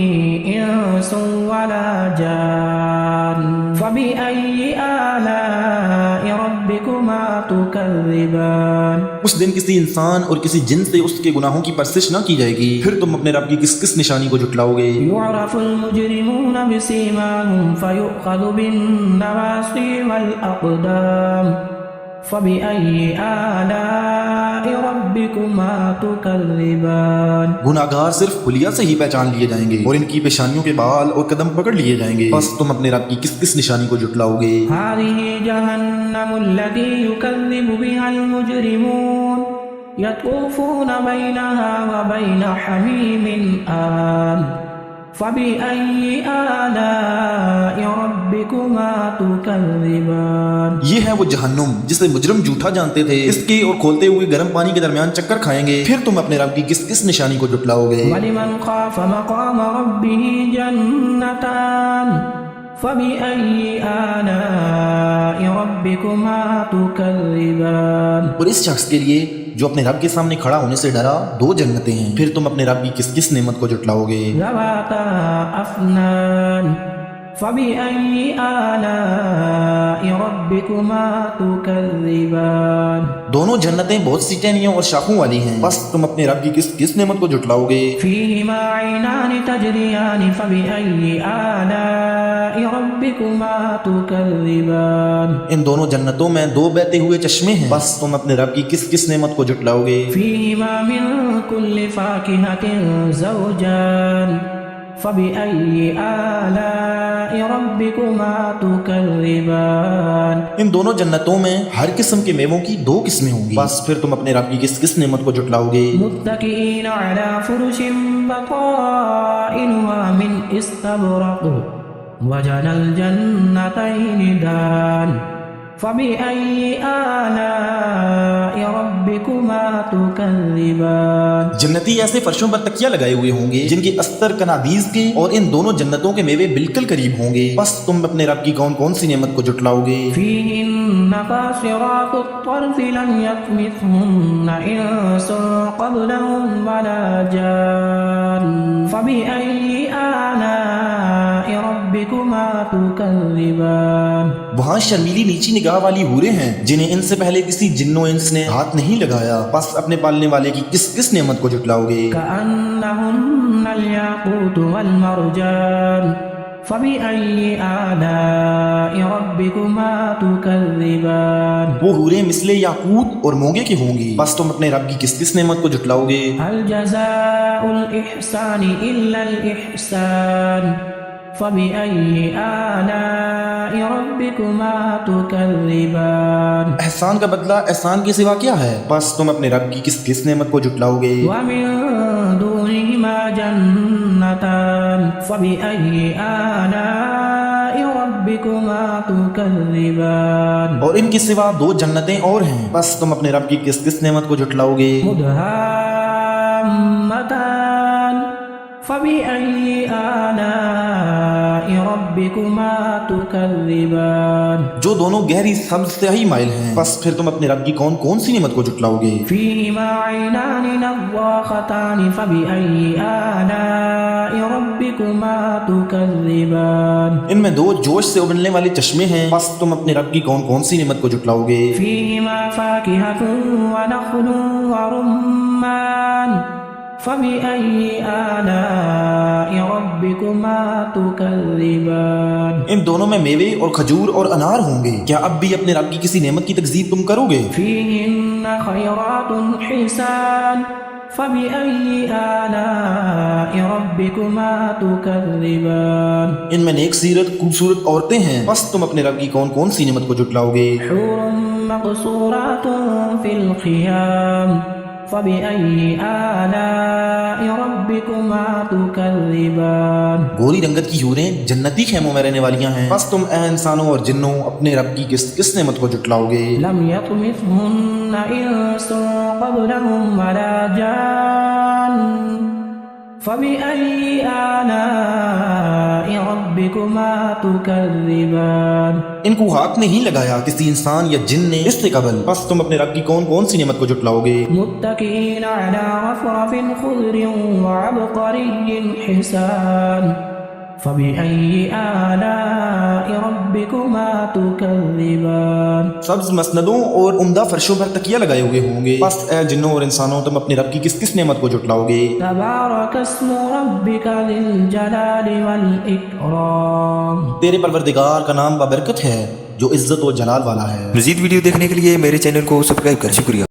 إنس ولا جان فبأي آلاء ربكما تكذبان اس دن کسی انسان اور کسی جن سے اس کے گناہوں کی پرسش نہ کی جائے گی، پھر تم اپنے رب کی کس نشانی کو جھٹلاؤ گے؟ يعرف المجرمون بسيماهم فيؤخذ بالنواصي والأقدام فبأي آلاء ربكما تكذبان گناہگار صرف خلیہ سے ہی پہچان لیے جائیں گے اور ان کی پیشانیوں کے بال اور قدم پکڑ لیے جائیں گے، بس تم اپنے رب کی کس نشانی کو جھٹلاؤ گے؟ هذه جهنم التي يكذب بها المجرمون يطوفون بينها وبين حميم آن فبأي آلاء ربكما تكذبان یہ ہے وہ جہنم جسے مجرم جھوٹا جانتے تھے، اس کے اور کھولتے ہوئے گرم پانی کے درمیان چکر کھائیں گے، پھر تم اپنے رب کی کس نشانی کو جھٹلاؤ گے؟ ولمن خاف مقام ربه جنتان فبأي آلاء ربكما تكذبان اور اس شخص کے لیے جو اپنے رب کے سامنے کھڑا ہونے سے ڈرا 2 جنتیں ہیں، پھر تم اپنے رب کی کس نعمت کو جھٹلاؤ گے؟ ذواتا أفنان فبأي آلاء ربكما تكذبان دونوں جنتیں بہت سی ٹہنیوں اور شاخوں والی ہیں، بس تم اپنے رب کی کس نعمت کو جھٹلاؤ گے؟ فيهما عينان تجريان فبأي آلاء ربكما تكذبان ان دونوں جنتوں میں 2 بہتے ہوئے چشمے ہیں، بس تم اپنے رب کی کس نعمت کو جھٹلاؤ گے؟ فيهما من كل فاكهة زوجان فبأي آلاء ربكما تكذبان ان دونوں جنتوں میں ہر قسم کے میووں کی 2 قسمیں ہوں گی، بس پھر تم اپنے رب کی کس نعمت کو جھٹلاؤ گے؟ متكئين على فرش بطائنها من استبرق وجنى الجنتين دان فبأي آلاء ربكما تكذبان جنتی ایسے فرشوں پر تکیہ لگائے ہوئے ہوں گے جن کے استر کنادیز کے اور ان دونوں جنتوں کے میوے بالکل قریب ہوں گے، بس تم اپنے رب کی کون سی نعمت کو جھٹلاؤ گے؟ فيهن قاصرات الطرف لم يطمثهن إنس قبلهم ولا جان فبأي آلاء ربكما تكذبان وہاں شرمیلی نیچی نگاہ والی حوریں ہیں جنہیں ان سے پہلے کسی جن و انس نے ہاتھ نہیں لگایا، بس اپنے پالنے والے کی کس کس نعمت کو جھٹلاؤ گے؟ كأنهن الياقوت والمرجان فبأي آلاء ربكما تكذبان وہ حوریں مثل یاقوت اور موگے کی ہوں گی، بس تم اپنے رب کی کس کس نعمت کو جھٹلاؤ گے؟ هل جزاء الإحسان إلا الإحسان فبأي آلاء ربكما تكذبان احسان کا بدلہ احسان کے سوا کیا ہے؟ بس تم اپنے رب کی کس کس نعمت کو جھٹلاؤ گے؟ ومن دونهما جنتان فبأي آلاء ربكما تكذبان اور ان کے سوا دو جنتیں اور ہیں، بس تم اپنے رب کی کس کس نعمت کو جھٹلاؤ گے؟ مدهامتان فبأي آلاء ربكما تكذبان جو دونوں گہری سبز سیاہی مائل ہیں، بس پھر تم اپنے رب کی کون کون سی نعمت کو جھٹلاؤ گے؟ فيهما عينان نضاختان فبأي آلاء ربكما تكذبان ان میں دو جوش سے ابلنے والے چشمے ہیں، بس تم اپنے رب کی کون کون سی نعمت کو جھٹلاؤ گے؟ فيهما فاكهة ونخل ورمان فبأي آلاء ربكما تكذبان ان دونوں میں میوے اور کھجور اور انار ہوں گے، کیا اب بھی اپنے رب کی کسی نعمت کی تکذیب تم کرو گے؟ فيهن خيرات حسان فبأي آلاء ربكما تكذبان ان میں نیک سیرت خوبصورت عورتیں ہیں، بس تم اپنے رب کی کون کون سی نعمت کو جھٹلاؤ گے؟ حور مقصورات في الخيام فبأي آلاء ربكما تكذبان گوری رنگت کی حوریں جنتی خیموں میں رہنے والیاں ہیں، بس تم اے انسانوں اور جنوں اپنے رب کی کس کس نعمت کو جھٹلاؤ گے؟ لم يطمثهن إنس قبلهم ولا جان فبأي آلاء ربكما تكذبان ان کو ہاتھ نہیں لگایا کسی انسان یا جن نے اس سے قبل، بس تم اپنے رب کی کون کون سی نعمت کو جھٹلاؤ گے؟ متكئين على رفرف خضر وعبقري حسان فبأي آلاء ربكما تكذبان سبز مسندوں اور عمدہ فرشوں پر تکیہ لگائے ہوئے ہوں گے، بس اے جنوں اور انسانوں تم اپنے رب کی کس کس نعمت کو جھٹلاؤ گے؟ تبارك اسم ربك ذي الجلال والإكرام تیرے پروردگار کا نام بابرکت ہے جو عزت و جلال والا ہے۔ مزید ویڈیو دیکھنے کے لیے میرے چینل کو سبسکرائب کریں، شکریہ۔